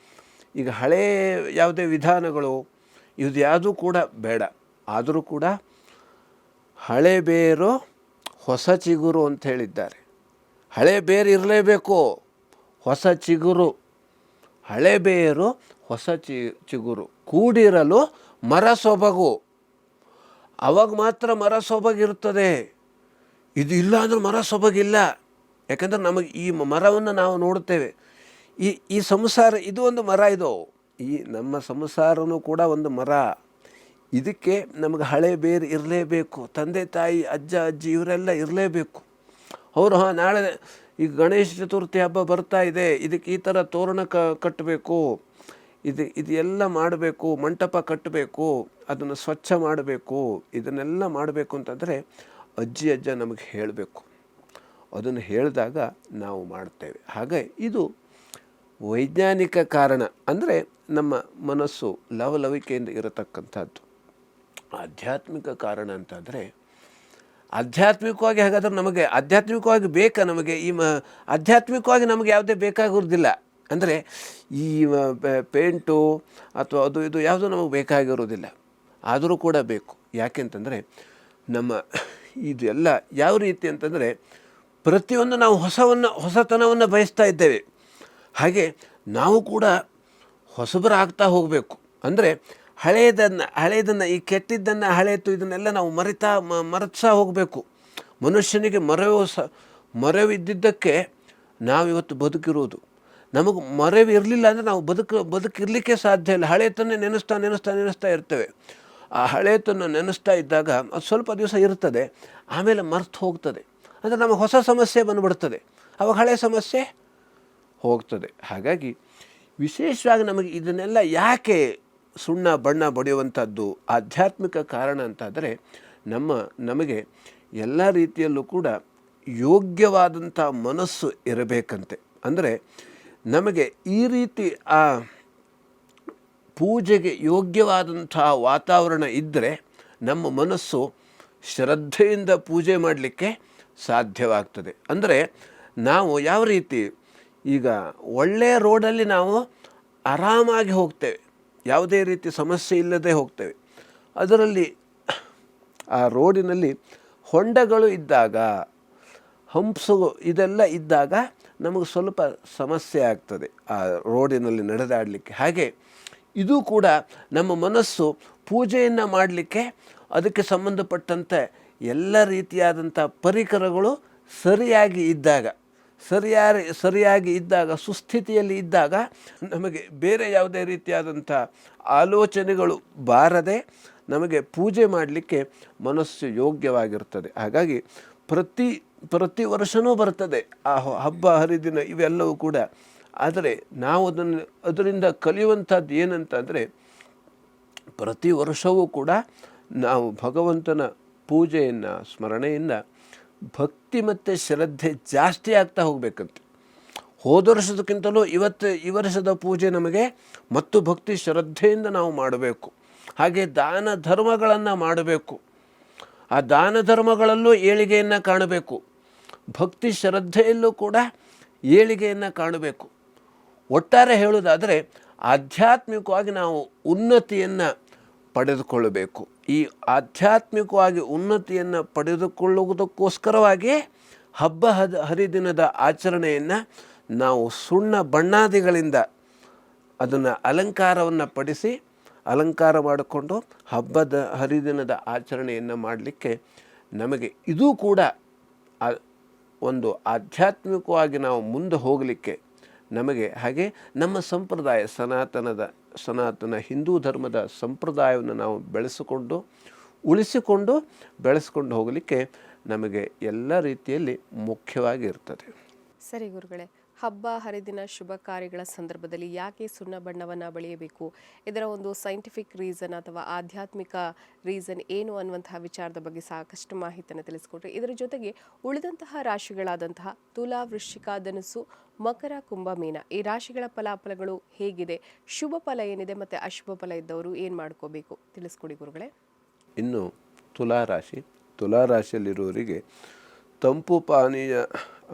ಈಗ ಹಳೇ ಯಾವುದೇ ವಿಧಾನಗಳು ಇದು ಯಾವುದೂ ಕೂಡ ಬೇಡ. ಆದರೂ ಕೂಡ ಹಳೆ ಬೇರು ಹೊಸ ಚಿಗುರು ಅಂತ ಹೇಳಿದ್ದಾರೆ. ಹಳೆ ಬೇರು ಇರಲೇಬೇಕು, ಹೊಸ ಚಿಗುರು. ಹಳೆ ಬೇರು ಹೊಸ ಚಿಗುರು ಕೂಡಿರಲು ಮರ ಸೊಬಗು. ಅವಾಗ ಮಾತ್ರ ಮರ ಸೊಬಗಿರುತ್ತದೆ. ಇದು ಇಲ್ಲ ಅಂದ್ರೆ ಮರ ಸೊಬಗಿಲ್ಲ. ಯಾಕಂದರೆ ನಮಗೆ ಈ ಮರವನ್ನು ನಾವು ನೋಡುತ್ತೇವೆ. ಈ ಸಂಸಾರ ಇದು ಒಂದು ಮರ. ಇದು ಈ ನಮ್ಮ ಸಂಸಾರನೂ ಕೂಡ ಒಂದು ಮರ. ಇದಕ್ಕೆ ನಮಗೆ ಹಳೆ ಬೇರು ಇರಲೇಬೇಕು. ತಂದೆ ತಾಯಿ ಅಜ್ಜ ಅಜ್ಜಿ ಇವರೆಲ್ಲ ಇರಲೇಬೇಕು. ಅವರು ನಾಳೆ ಈಗ ಗಣೇಶ ಚತುರ್ಥಿ ಹಬ್ಬ ಬರ್ತಾ ಇದೆ, ಇದಕ್ಕೆ ಈ ಥರ ತೋರಣ ಕಟ್ಟಬೇಕು, ಇದು ಎಲ್ಲ ಮಾಡಬೇಕು, ಮಂಟಪ ಕಟ್ಟಬೇಕು, ಅದನ್ನು ಸ್ವಚ್ಛ ಮಾಡಬೇಕು, ಇದನ್ನೆಲ್ಲ ಮಾಡಬೇಕು ಅಂತಂದರೆ ಅಜ್ಜಿ ಅಜ್ಜ ನಮಗೆ ಹೇಳಬೇಕು. ಅದನ್ನು ಹೇಳಿದಾಗ ನಾವು ಮಾಡ್ತೇವೆ. ಹಾಗೆ ಇದು ವೈಜ್ಞಾನಿಕ ಕಾರಣ. ಅಂದರೆ ನಮ್ಮ ಮನಸ್ಸು ಲವಲವಿಕೆಯಿಂದ ಇರತಕ್ಕಂಥದ್ದು. ಆಧ್ಯಾತ್ಮಿಕ ಕಾರಣ ಅಂತಂದರೆ ಆಧ್ಯಾತ್ಮಿಕವಾಗಿ, ಹಾಗಾದ್ರೆ ನಮಗೆ ಆಧ್ಯಾತ್ಮಿಕವಾಗಿ ಬೇಕಾ? ನಮಗೆ ಆಧ್ಯಾತ್ಮಿಕವಾಗಿ ನಮಗೆ ಯಾವುದೇ ಬೇಕಾಗಿರೋದಿಲ್ಲ. ಅಂದರೆ ಈ ಪೇಂಟು ಅಥವಾ ಅದು ಇದು ಯಾವುದೂ ನಮಗೆ ಬೇಕಾಗಿರೋದಿಲ್ಲ. ಆದರೂ ಕೂಡ ಬೇಕು. ಯಾಕೆಂತಂದರೆ ನಮ್ಮ ಇದೆಲ್ಲ ಯಾವ ರೀತಿ ಅಂತಂದರೆ ಪ್ರತಿಯೊಂದು ನಾವು ಹೊಸತನವನ್ನು ಬಯಸ್ತಾ ಇದ್ದೇವೆ. ಹಾಗೆ ನಾವು ಕೂಡ ಹೊಸಬರಾಗ್ತಾ ಹೋಗಬೇಕು. ಅಂದರೆ ಹಳೆಯದನ್ನು ಈ ಕೆಟ್ಟಿದ್ದನ್ನು ಹಳೆಯದು ಇದನ್ನೆಲ್ಲ ನಾವು ಮರೆತಾ ಹೋಗಬೇಕು. ಮನುಷ್ಯನಿಗೆ ಮರೆವಿದ್ದಿದ್ದಕ್ಕೆ ನಾವಿವತ್ತು ಬದುಕಿರೋದು. ನಮಗೆ ಮರೆವು ಇರಲಿಲ್ಲ ಅಂದರೆ ನಾವು ಬದುಕಿರಲಿಕ್ಕೆ ಸಾಧ್ಯ ಇಲ್ಲ. ಹಳೆಯತನ್ನೇ ನೆನೆಸ್ತಾ ಇರ್ತೇವೆ. ಆ ಹಳೆಯತನ್ನು ನೆನೆಸ್ತಾ ಇದ್ದಾಗ ಅದು ಸ್ವಲ್ಪ ದಿವಸ ಇರ್ತದೆ, ಆಮೇಲೆ ಮರ್ತು ಹೋಗ್ತದೆ. ಅಂದರೆ ನಮಗೆ ಹೊಸ ಸಮಸ್ಯೆ ಬಂದುಬಿಡ್ತದೆ, ಅವಾಗ ಹಳೆಯ ಸಮಸ್ಯೆ ಹೋಗ್ತದೆ. ಹಾಗಾಗಿ ವಿಶೇಷವಾಗಿ ನಮಗೆ ಇದನ್ನೆಲ್ಲ ಯಾಕೆ ಸುಣ್ಣ ಬಣ್ಣ ಬಡಿಯುವಂಥದ್ದು ಆಧ್ಯಾತ್ಮಿಕ ಕಾರಣ ಅಂತಾದರೆ ನಮಗೆ ಎಲ್ಲ ರೀತಿಯಲ್ಲೂ ಕೂಡ ಯೋಗ್ಯವಾದಂಥ ಮನಸ್ಸು ಇರಬೇಕಂತೆ. ಅಂದರೆ ನಮಗೆ ಈ ರೀತಿ ಆ ಪೂಜೆಗೆ ಯೋಗ್ಯವಾದಂಥ ವಾತಾವರಣ ಇದ್ದರೆ ನಮ್ಮ ಮನಸ್ಸು ಶ್ರದ್ಧೆಯಿಂದ ಪೂಜೆ ಮಾಡಲಿಕ್ಕೆ ಸಾಧ್ಯವಾಗ್ತದೆ. ಅಂದರೆ ನಾವು ಯಾವ ರೀತಿ ಈಗ ಒಳ್ಳೆಯ ರೋಡಲ್ಲಿ ನಾವು ಆರಾಮಾಗಿ ಹೋಗ್ತೇವೆ, ಯಾವುದೇ ರೀತಿ ಸಮಸ್ಯೆ ಇಲ್ಲದೆ ಹೋಗ್ತೇವೆ. ಅದರಲ್ಲಿ ಆ ರೋಡಿನಲ್ಲಿ ಹೊಂಡಗಳು ಇದ್ದಾಗ, ಹಂಪ್ಸು ಇದೆಲ್ಲ ಇದ್ದಾಗ ನಮಗೆ ಸ್ವಲ್ಪ ಸಮಸ್ಯೆ ಆಗ್ತದೆ ಆ ರೋಡಿನಲ್ಲಿ ನಡೆದಾಡಲಿಕ್ಕೆ. ಹಾಗೆ ಇದು ಕೂಡ ನಮ್ಮ ಮನಸ್ಸು ಪೂಜೆಯನ್ನು ಮಾಡಲಿಕ್ಕೆ ಅದಕ್ಕೆ ಸಂಬಂಧಪಟ್ಟಂತೆ ಎಲ್ಲ ರೀತಿಯಾದಂಥ ಪರಿಕರಗಳು ಸರಿಯಾಗಿ ಇದ್ದಾಗ ಸುಸ್ಥಿತಿಯಲ್ಲಿ ಇದ್ದಾಗ ನಮಗೆ ಬೇರೆ ಯಾವುದೇ ರೀತಿಯಾದಂಥ ಆಲೋಚನೆಗಳು ಬಾರದೆ ನಮಗೆ ಪೂಜೆ ಮಾಡಲಿಕ್ಕೆ ಮನಸ್ಸು ಯೋಗ್ಯವಾಗಿರ್ತದೆ. ಹಾಗಾಗಿ ಪ್ರತಿ ವರ್ಷವೂ ಬರ್ತದೆ ಆ ಹಬ್ಬ ಹರಿದಿನ ಇವೆಲ್ಲವೂ ಕೂಡ. ಆದರೆ ನಾವು ಅದರಿಂದ ಕಲಿಯುವಂಥದ್ದು ಏನಂತಂದರೆ ಪ್ರತಿ ವರ್ಷವೂ ಕೂಡ ನಾವು ಭಗವಂತನ ಪೂಜೆಯನ್ನು ಸ್ಮರಣೆಯನ್ನು ಭಕ್ತಿ ಮತ್ತು ಶ್ರದ್ಧೆ ಜಾಸ್ತಿ ಆಗ್ತಾ ಹೋಗಬೇಕಂತೆ. ಹೋದ ವರ್ಷದಕ್ಕಿಂತಲೂ ಈ ವರ್ಷದ ಪೂಜೆ ನಮಗೆ ಮತ್ತು ಭಕ್ತಿ ಶ್ರದ್ಧೆಯಿಂದ ನಾವು ಮಾಡಬೇಕು. ಹಾಗೆ ದಾನ ಧರ್ಮಗಳನ್ನು ಮಾಡಬೇಕು. ಆ ದಾನ ಧರ್ಮಗಳಲ್ಲೂ ಏಳಿಗೆಯನ್ನು ಕಾಣಬೇಕು. ಭಕ್ತಿ ಶ್ರದ್ಧೆಯಲ್ಲೂ ಕೂಡ ಏಳಿಗೆಯನ್ನು ಕಾಣಬೇಕು. ಒಟ್ಟಾರೆ ಹೇಳುವುದಾದರೆ ಆಧ್ಯಾತ್ಮಿಕವಾಗಿ ನಾವು ಉನ್ನತಿಯನ್ನು ಪಡೆದುಕೊಳ್ಳಬೇಕು. ಈ ಆಧ್ಯಾತ್ಮಿಕವಾಗಿ ಉನ್ನತಿಯನ್ನು ಪಡೆದುಕೊಳ್ಳುವುದಕ್ಕೋಸ್ಕರವಾಗಿ ಹಬ್ಬ ಹರಿದಿನದ ಆಚರಣೆಯನ್ನು ನಾವು ಸುಣ್ಣ ಬಣ್ಣಾದಿಗಳಿಂದ ಅದನ್ನು ಅಲಂಕಾರ ಮಾಡಿಕೊಂಡು ಹಬ್ಬದ ಹರಿದಿನದ ಆಚರಣೆಯನ್ನು ಮಾಡಲಿಕ್ಕೆ ನಮಗೆ ಇದು ಕೂಡ ಒಂದು ಆಧ್ಯಾತ್ಮಿಕವಾಗಿ ನಾವು ಮುಂದೆ ಹೋಗಲಿಕ್ಕೆ ನಮಗೆ, ಹಾಗೆ ನಮ್ಮ ಸಂಪ್ರದಾಯ ಸನಾತನ ಹಿಂದೂ ಧರ್ಮದ ಸಂಪ್ರದಾಯವನ್ನು ನಾವು ಉಳಿಸಿಕೊಂಡು ಬೆಳೆಸ್ಕೊಂಡು ಹೋಗಲಿಕ್ಕೆ ನಮಗೆ ಎಲ್ಲ ರೀತಿಯಲ್ಲಿ ಮುಖ್ಯವಾಗಿ ಇರ್ತದೆ. ಸರಿ ಗುರುಗಳೇ, ಹಬ್ಬ ಹರಿದಿನ ಶುಭ ಕಾರ್ಯಗಳ ಸಂದರ್ಭದಲ್ಲಿ ಯಾಕೆ ಸುಣ್ಣ ಬಣ್ಣವನ್ನು ಬಳಿಯಬೇಕು, ಇದರ ಒಂದು ಸೈಂಟಿಫಿಕ್ ರೀಸನ್ ಅಥವಾ ಆಧ್ಯಾತ್ಮಿಕ ರೀಸನ್ ಏನು ಅನ್ನುವಂತಹ ವಿಚಾರದ ಬಗ್ಗೆ ಸಾಕಷ್ಟು ಮಾಹಿತಿಯನ್ನು ತಿಳಿಸಿಕೊಟ್ರೆ. ಇದರ ಜೊತೆಗೆ ಉಳಿದಂತಹ ರಾಶಿಗಳಾದಂತಹ ತುಲಾ, ವೃಶ್ಚಿಕ, ಧನುಸ್ಸು, ಮಕರ, ಕುಂಭ, ಮೀನ ಈ ರಾಶಿಗಳ ಫಲಾಫಲಗಳು ಹೇಗಿದೆ, ಶುಭ ಫಲ ಏನಿದೆ ಮತ್ತು ಅಶುಭ ಫಲ ಇದ್ದವರು ಏನು ಮಾಡ್ಕೋಬೇಕು ತಿಳಿಸ್ಕೊಡಿ ಗುರುಗಳೇ. ಇನ್ನು ತುಲಾರಾಶಿಯಲ್ಲಿರುವವರಿಗೆ ತಂಪು ಪಾನೀಯ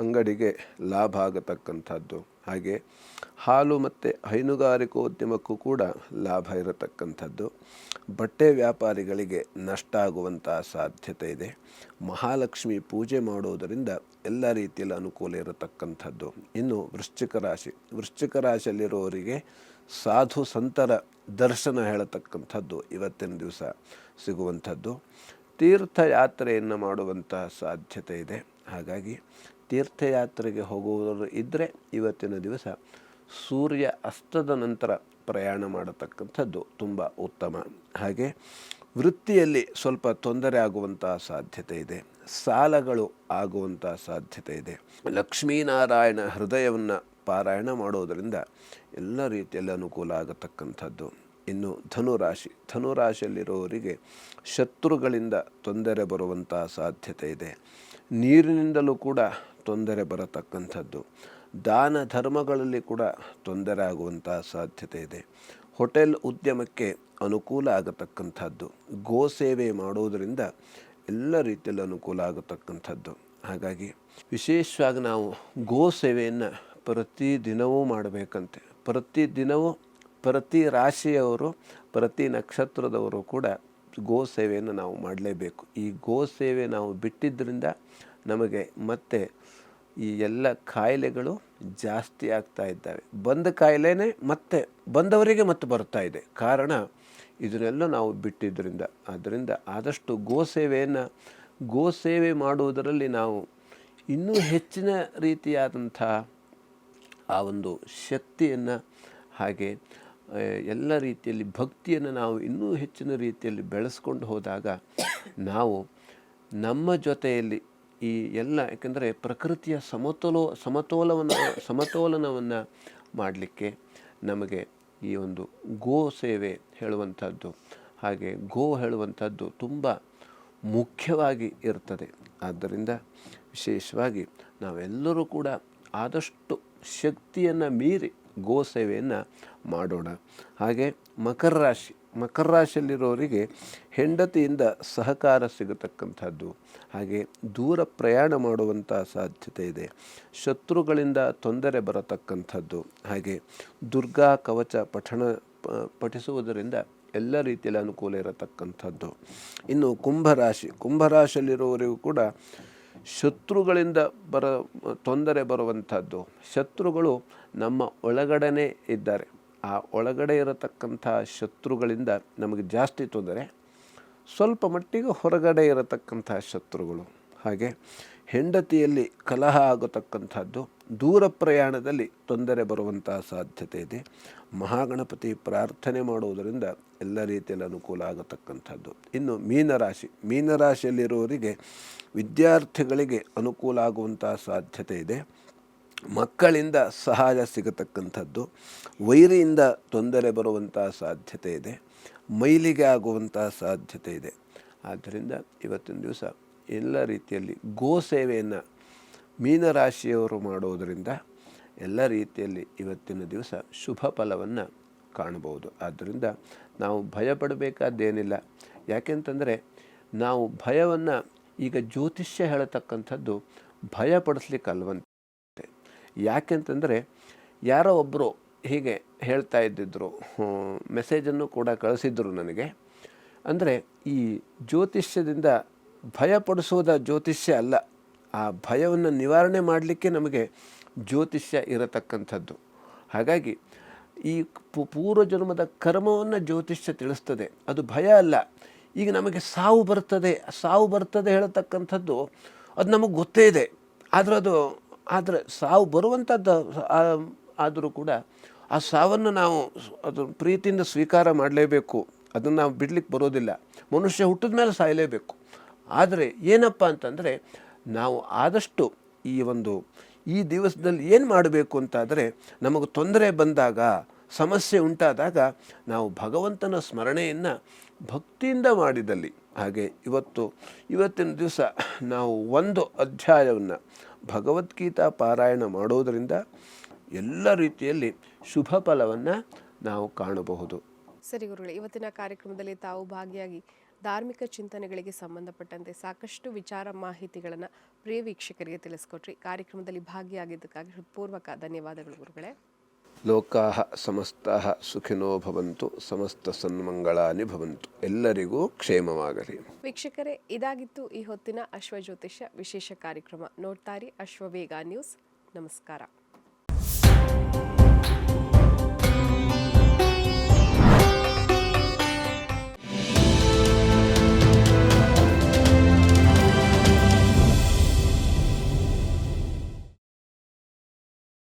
ಅಂಗಡಿಗೆ ಲಾಭ ಆಗತಕ್ಕಂಥದ್ದು, ಹಾಗೆ ಹಾಲು ಮತ್ತು ಹೈನುಗಾರಿಕೋದ್ಯಮಕ್ಕೂ ಕೂಡ ಲಾಭ ಇರತಕ್ಕಂಥದ್ದು, ಬಟ್ಟೆ ವ್ಯಾಪಾರಿಗಳಿಗೆ ನಷ್ಟ ಆಗುವಂಥ ಸಾಧ್ಯತೆ ಇದೆ. ಮಹಾಲಕ್ಷ್ಮಿ ಪೂಜೆ ಮಾಡೋದರಿಂದ ಎಲ್ಲ ರೀತಿಯಲ್ಲಿ ಅನುಕೂಲ ಇರತಕ್ಕಂಥದ್ದು. ಇನ್ನು ವೃಶ್ಚಿಕ ರಾಶಿಯಲ್ಲಿರುವವರಿಗೆ ಸಾಧು ಸಂತರ ದರ್ಶನ ಹೇಳತಕ್ಕಂಥದ್ದು ಇವತ್ತಿನ ದಿವಸ ಸಿಗುವಂಥದ್ದು. ತೀರ್ಥಯಾತ್ರೆಯನ್ನು ಮಾಡುವಂತಹ ಸಾಧ್ಯತೆ ಇದೆ. ಹಾಗಾಗಿ ತೀರ್ಥಯಾತ್ರೆಗೆ ಹೋಗುವವರು ಇದ್ದರೆ ಇವತ್ತಿನ ದಿವಸ ಸೂರ್ಯ ಅಸ್ತದ ನಂತರ ಪ್ರಯಾಣ ಮಾಡತಕ್ಕಂಥದ್ದು ತುಂಬ ಉತ್ತಮ. ಹಾಗೆ ವೃತ್ತಿಯಲ್ಲಿ ಸ್ವಲ್ಪ ತೊಂದರೆ ಆಗುವಂತಹ ಸಾಧ್ಯತೆ ಇದೆ, ಸಾಲಗಳು ಆಗುವಂಥ ಸಾಧ್ಯತೆ ಇದೆ. ಲಕ್ಷ್ಮೀನಾರಾಯಣ ಹೃದಯವನ್ನು ಪಾರಾಯಣ ಮಾಡೋದರಿಂದ ಎಲ್ಲ ರೀತಿಯಲ್ಲಿ ಅನುಕೂಲ ಆಗತಕ್ಕಂಥದ್ದು. ಇನ್ನು ಧನುರಾಶಿಯಲ್ಲಿರುವವರಿಗೆ ಶತ್ರುಗಳಿಂದ ತೊಂದರೆ ಬರುವಂಥ ಸಾಧ್ಯತೆ ಇದೆ. ನೀರಿನಿಂದಲೂ ಕೂಡ ತೊಂದರೆ ಬರತಕ್ಕಂಥದ್ದು. ದಾನ ಧರ್ಮಗಳಲ್ಲಿ ಕೂಡ ತೊಂದರೆ ಆಗುವಂಥ ಸಾಧ್ಯತೆ ಇದೆ. ಹೋಟೆಲ್ ಉದ್ಯಮಕ್ಕೆ ಅನುಕೂಲ ಆಗತಕ್ಕಂಥದ್ದು. ಗೋ ಸೇವೆ ಮಾಡೋದರಿಂದ ಎಲ್ಲ ರೀತಿಯಲ್ಲಿ ಅನುಕೂಲ ಆಗತಕ್ಕಂಥದ್ದು. ಹಾಗಾಗಿ ವಿಶೇಷವಾಗಿ ನಾವು ಗೋ ಸೇವೆಯನ್ನು ಪ್ರತಿದಿನವೂ ಮಾಡಬೇಕಂತೆ. ಪ್ರತಿ ರಾಶಿಯವರು, ಪ್ರತಿ ನಕ್ಷತ್ರದವರು ಕೂಡ ಗೋ ಸೇವೆಯನ್ನು ನಾವು ಮಾಡಲೇಬೇಕು. ಈ ಗೋ ಸೇವೆ ನಾವು ಬಿಟ್ಟಿದ್ದರಿಂದ ನಮಗೆ ಮತ್ತೆ ಈ ಎಲ್ಲ ಕಾಯಿಲೆಗಳು ಜಾಸ್ತಿ ಆಗ್ತಾ ಇದ್ದಾವೆ. ಬಂದ ಕಾಯಿಲೆನೇ ಮತ್ತೆ ಬಂದವರಿಗೆ ಮತ್ತೆ ಬರ್ತಾ ಇದೆ. ಕಾರಣ ಇದನ್ನೆಲ್ಲ ನಾವು ಬಿಟ್ಟಿದ್ದರಿಂದ. ಆದ್ದರಿಂದ ಆದಷ್ಟು ಗೋ ಸೇವೆ ಮಾಡುವುದರಲ್ಲಿ ನಾವು ಇನ್ನೂ ಹೆಚ್ಚಿನ ರೀತಿಯಾದಂಥ ಆ ಒಂದು ಶಕ್ತಿಯನ್ನು, ಹಾಗೆ ಎಲ್ಲ ರೀತಿಯಲ್ಲಿ ಭಕ್ತಿಯನ್ನು ನಾವು ಇನ್ನೂ ಹೆಚ್ಚಿನ ರೀತಿಯಲ್ಲಿ ಬೆಳೆಸ್ಕೊಂಡು ಹೋದಾಗ ನಾವು ನಮ್ಮ ಜೊತೆಯಲ್ಲಿ ಈ ಎಲ್ಲ, ಯಾಕೆಂದರೆ ಪ್ರಕೃತಿಯ ಸಮತೋಲನವನ್ನು ಮಾಡಲಿಕ್ಕೆ ನಮಗೆ ಈ ಒಂದು ಗೋ ಸೇವೆ ಹೇಳುವಂಥದ್ದು, ಹಾಗೆ ಗೋ ಹೇಳುವಂಥದ್ದು ತುಂಬ ಮುಖ್ಯವಾಗಿ ಇರ್ತದೆ. ಆದ್ದರಿಂದ ವಿಶೇಷವಾಗಿ ನಾವೆಲ್ಲರೂ ಕೂಡ ಆದಷ್ಟು ಶಕ್ತಿಯನ್ನು ಮೀರಿ ಗೋ ಸೇವೆಯನ್ನು ಮಾಡೋಣ. ಹಾಗೆ ಮಕರ ರಾಶಿಯಲ್ಲಿರೋರಿಗೆ ಹೆಂಡತಿಯಿಂದ ಸಹಕಾರ ಸಿಗತಕ್ಕಂಥದ್ದು, ಹಾಗೆ ದೂರ ಪ್ರಯಾಣ ಮಾಡುವಂಥ ಸಾಧ್ಯತೆ ಇದೆ. ಶತ್ರುಗಳಿಂದ ತೊಂದರೆ ಬರತಕ್ಕಂಥದ್ದು, ಹಾಗೆ ದುರ್ಗಾ ಕವಚ ಪಠಿಸುವುದರಿಂದ ಎಲ್ಲ ರೀತಿಯಲ್ಲಿ ಅನುಕೂಲ ಇರತಕ್ಕಂಥದ್ದು. ಇನ್ನು ಕುಂಭರಾಶಿಯಲ್ಲಿರುವವರಿಗೂ ಕೂಡ ಶತ್ರುಗಳಿಂದ ತೊಂದರೆ ಬರುವಂಥದ್ದು. ಶತ್ರುಗಳು ನಮ್ಮ ಒಳಗಡೆನೇ ಇದ್ದಾರೆ. ಆ ಒಳಗಡೆ ಇರತಕ್ಕಂಥ ಶತ್ರುಗಳಿಂದ ನಮಗೆ ಜಾಸ್ತಿ ತೊಂದರೆ, ಸ್ವಲ್ಪ ಮಟ್ಟಿಗೆ ಹೊರಗಡೆ ಇರತಕ್ಕಂಥ ಶತ್ರುಗಳು. ಹಾಗೆ ಹೆಂಡತಿಯಲ್ಲಿ ಕಲಹ ಆಗತಕ್ಕಂಥದ್ದು, ದೂರ ಪ್ರಯಾಣದಲ್ಲಿ ತೊಂದರೆ ಬರುವಂಥ ಸಾಧ್ಯತೆ ಇದೆ. ಮಹಾಗಣಪತಿ ಪ್ರಾರ್ಥನೆ ಮಾಡುವುದರಿಂದ ಎಲ್ಲ ರೀತಿಯಲ್ಲಿ ಅನುಕೂಲ ಆಗತಕ್ಕಂಥದ್ದು. ಇನ್ನು ಮೀನರಾಶಿಯಲ್ಲಿರುವವರಿಗೆ ವಿದ್ಯಾರ್ಥಿಗಳಿಗೆ ಅನುಕೂಲ ಆಗುವಂಥ ಸಾಧ್ಯತೆ ಇದೆ. ಮಕ್ಕಳಿಂದ ಸಹಾಯ ಸಿಗತಕ್ಕಂಥದ್ದು, ವೈರಿಯಿಂದ ತೊಂದರೆ ಬರುವಂಥ ಸಾಧ್ಯತೆ ಇದೆ, ಮೈಲಿಗೆ ಆಗುವಂಥ ಸಾಧ್ಯತೆ ಇದೆ. ಆದ್ದರಿಂದ ಇವತ್ತಿನ ದಿವಸ ಎಲ್ಲ ರೀತಿಯಲ್ಲಿ ಗೋ ಸೇವೆಯನ್ನು ಮೀನರಾಶಿಯವರು ಮಾಡೋದರಿಂದ ಎಲ್ಲ ರೀತಿಯಲ್ಲಿ ಇವತ್ತಿನ ದಿವಸ ಶುಭ ಫಲವನ್ನು ಕಾಣಬಹುದು. ಆದ್ದರಿಂದ ನಾವು ಭಯಪಡಬೇಕಾದ್ದೇನಿಲ್ಲ. ಯಾಕೆಂತಂದರೆ ನಾವು ಭಯವನ್ನು ಈಗ ಜ್ಯೋತಿಷ್ಯ ಹೇಳತಕ್ಕಂಥದ್ದು ಭಯಪಡಿಸ್ಲಿಕ್ಕಲ್ವಂತೆ. ಯಾಕೆಂತಂದರೆ ಯಾರೋ ಒಬ್ಬರು ಹೀಗೆ ಹೇಳ್ತಾ ಇದ್ದಿದ್ದರು, ಮೆಸೇಜನ್ನು ಕೂಡ ಕಳಿಸಿದ್ರು ನನಗೆ. ಅಂದರೆ ಈ ಜ್ಯೋತಿಷ್ಯದಿಂದ ಭಯಪಡಿಸೋದ ಜ್ಯೋತಿಷ್ಯ ಅಲ್ಲ, ಆ ಭಯವನ್ನು ನಿವಾರಣೆ ಮಾಡಲಿಕ್ಕೆ ನಮಗೆ ಜ್ಯೋತಿಷ್ಯ ಇರತಕ್ಕಂಥದ್ದು. ಹಾಗಾಗಿ ಈ ಪೂರ್ವಜನ್ಮದ ಕರ್ಮವನ್ನು ಜ್ಯೋತಿಷ್ಯ ತಿಳಿಸ್ತದೆ, ಅದು ಭಯ ಅಲ್ಲ. ಈಗ ನಮಗೆ ಸಾವು ಬರ್ತದೆ ಹೇಳತಕ್ಕಂಥದ್ದು ಅದು ನಮಗೆ ಗೊತ್ತೇ ಇದೆ. ಆದರೆ ಸಾವು ಬರುವಂಥದ್ದು ಆದರೂ ಕೂಡ ಆ ಸಾವನ್ನು ನಾವು ಅದು ಪ್ರೀತಿಯಿಂದ ಸ್ವೀಕಾರ ಮಾಡಲೇಬೇಕು. ಅದನ್ನು ನಾವು ಬಿಡ್ಲಿಕ್ಕೆ ಬರೋದಿಲ್ಲ. ಮನುಷ್ಯ ಹುಟ್ಟಿದ ಮೇಲೆ ಸಾಯಲೇಬೇಕು. ಆದರೆ ಏನಪ್ಪ ಅಂತಂದರೆ ನಾವು ಆದಷ್ಟು ಈ ಒಂದು ಈ ದಿವಸದಲ್ಲಿ ಏನು ಮಾಡಬೇಕು ಅಂತಾದರೆ, ನಮಗೆ ತೊಂದರೆ ಬಂದಾಗ, ಸಮಸ್ಯೆ ಉಂಟಾದಾಗ ನಾವು ಭಗವಂತನ ಸ್ಮರಣೆಯನ್ನು ಭಕ್ತಿಯಿಂದ ಮಾಡಿದಲ್ಲಿ, ಹಾಗೆ ಇವತ್ತಿನ ದಿವಸ ನಾವು ಒಂದು ಅಧ್ಯಾಯವನ್ನು ಭಗವದ್ಗೀತಾ ಪಾರಾಯಣ ಮಾಡೋದರಿಂದ ಎಲ್ಲ ರೀತಿಯಲ್ಲಿ ಶುಭ ಫಲವನ್ನು ನಾವು ಕಾಣಬಹುದು. ಸರಿ ಗುರುಗಳೇ, ಇವತ್ತಿನ ಕಾರ್ಯಕ್ರಮದಲ್ಲಿ ತಾವು ಭಾಗಿಯಾಗಿ ಧಾರ್ಮಿಕ ಚಿಂತನೆಗಳಿಗೆ ಸಂಬಂಧಪಟ್ಟಂತೆ ಸಾಕಷ್ಟು ವಿಚಾರ ಮಾಹಿತಿಗಳನ್ನು ಪ್ರಿಯ ವೀಕ್ಷಕರಿಗೆ ತಿಳಿಸ್ಕೊಟ್ರಿ. ಕಾರ್ಯಕ್ರಮದಲ್ಲಿ ಭಾಗಿಯಾಗಿದ್ದಕ್ಕಾಗಿ ಹೃತ್ಪೂರ್ವಕ ಧನ್ಯವಾದಗಳು ಗುರುಗಳೇ. ಲೋಕಾಃ ಸಮಸ್ತಾಃ ಸುಖಿನೋ ಭವಂತು, ಸಮಸ್ತ ಸನ್ಮಂಗಳಾನಿ ಭವಂತು. ಎಲ್ಲರಿಗೂ ಕ್ಷೇಮವಾಗಲಿ. ವೀಕ್ಷಕರೇ, ಇದಾಗಿತ್ತು ಈ ಹೊತ್ತಿನ ಅಶ್ವಜ್ಯೋತಿಷ ವಿಶೇಷ ಕಾರ್ಯಕ್ರಮ. ನೋಡ್ತಾರಿ ಅಶ್ವವೇಗ ನ್ಯೂಸ್. ನಮಸ್ಕಾರ.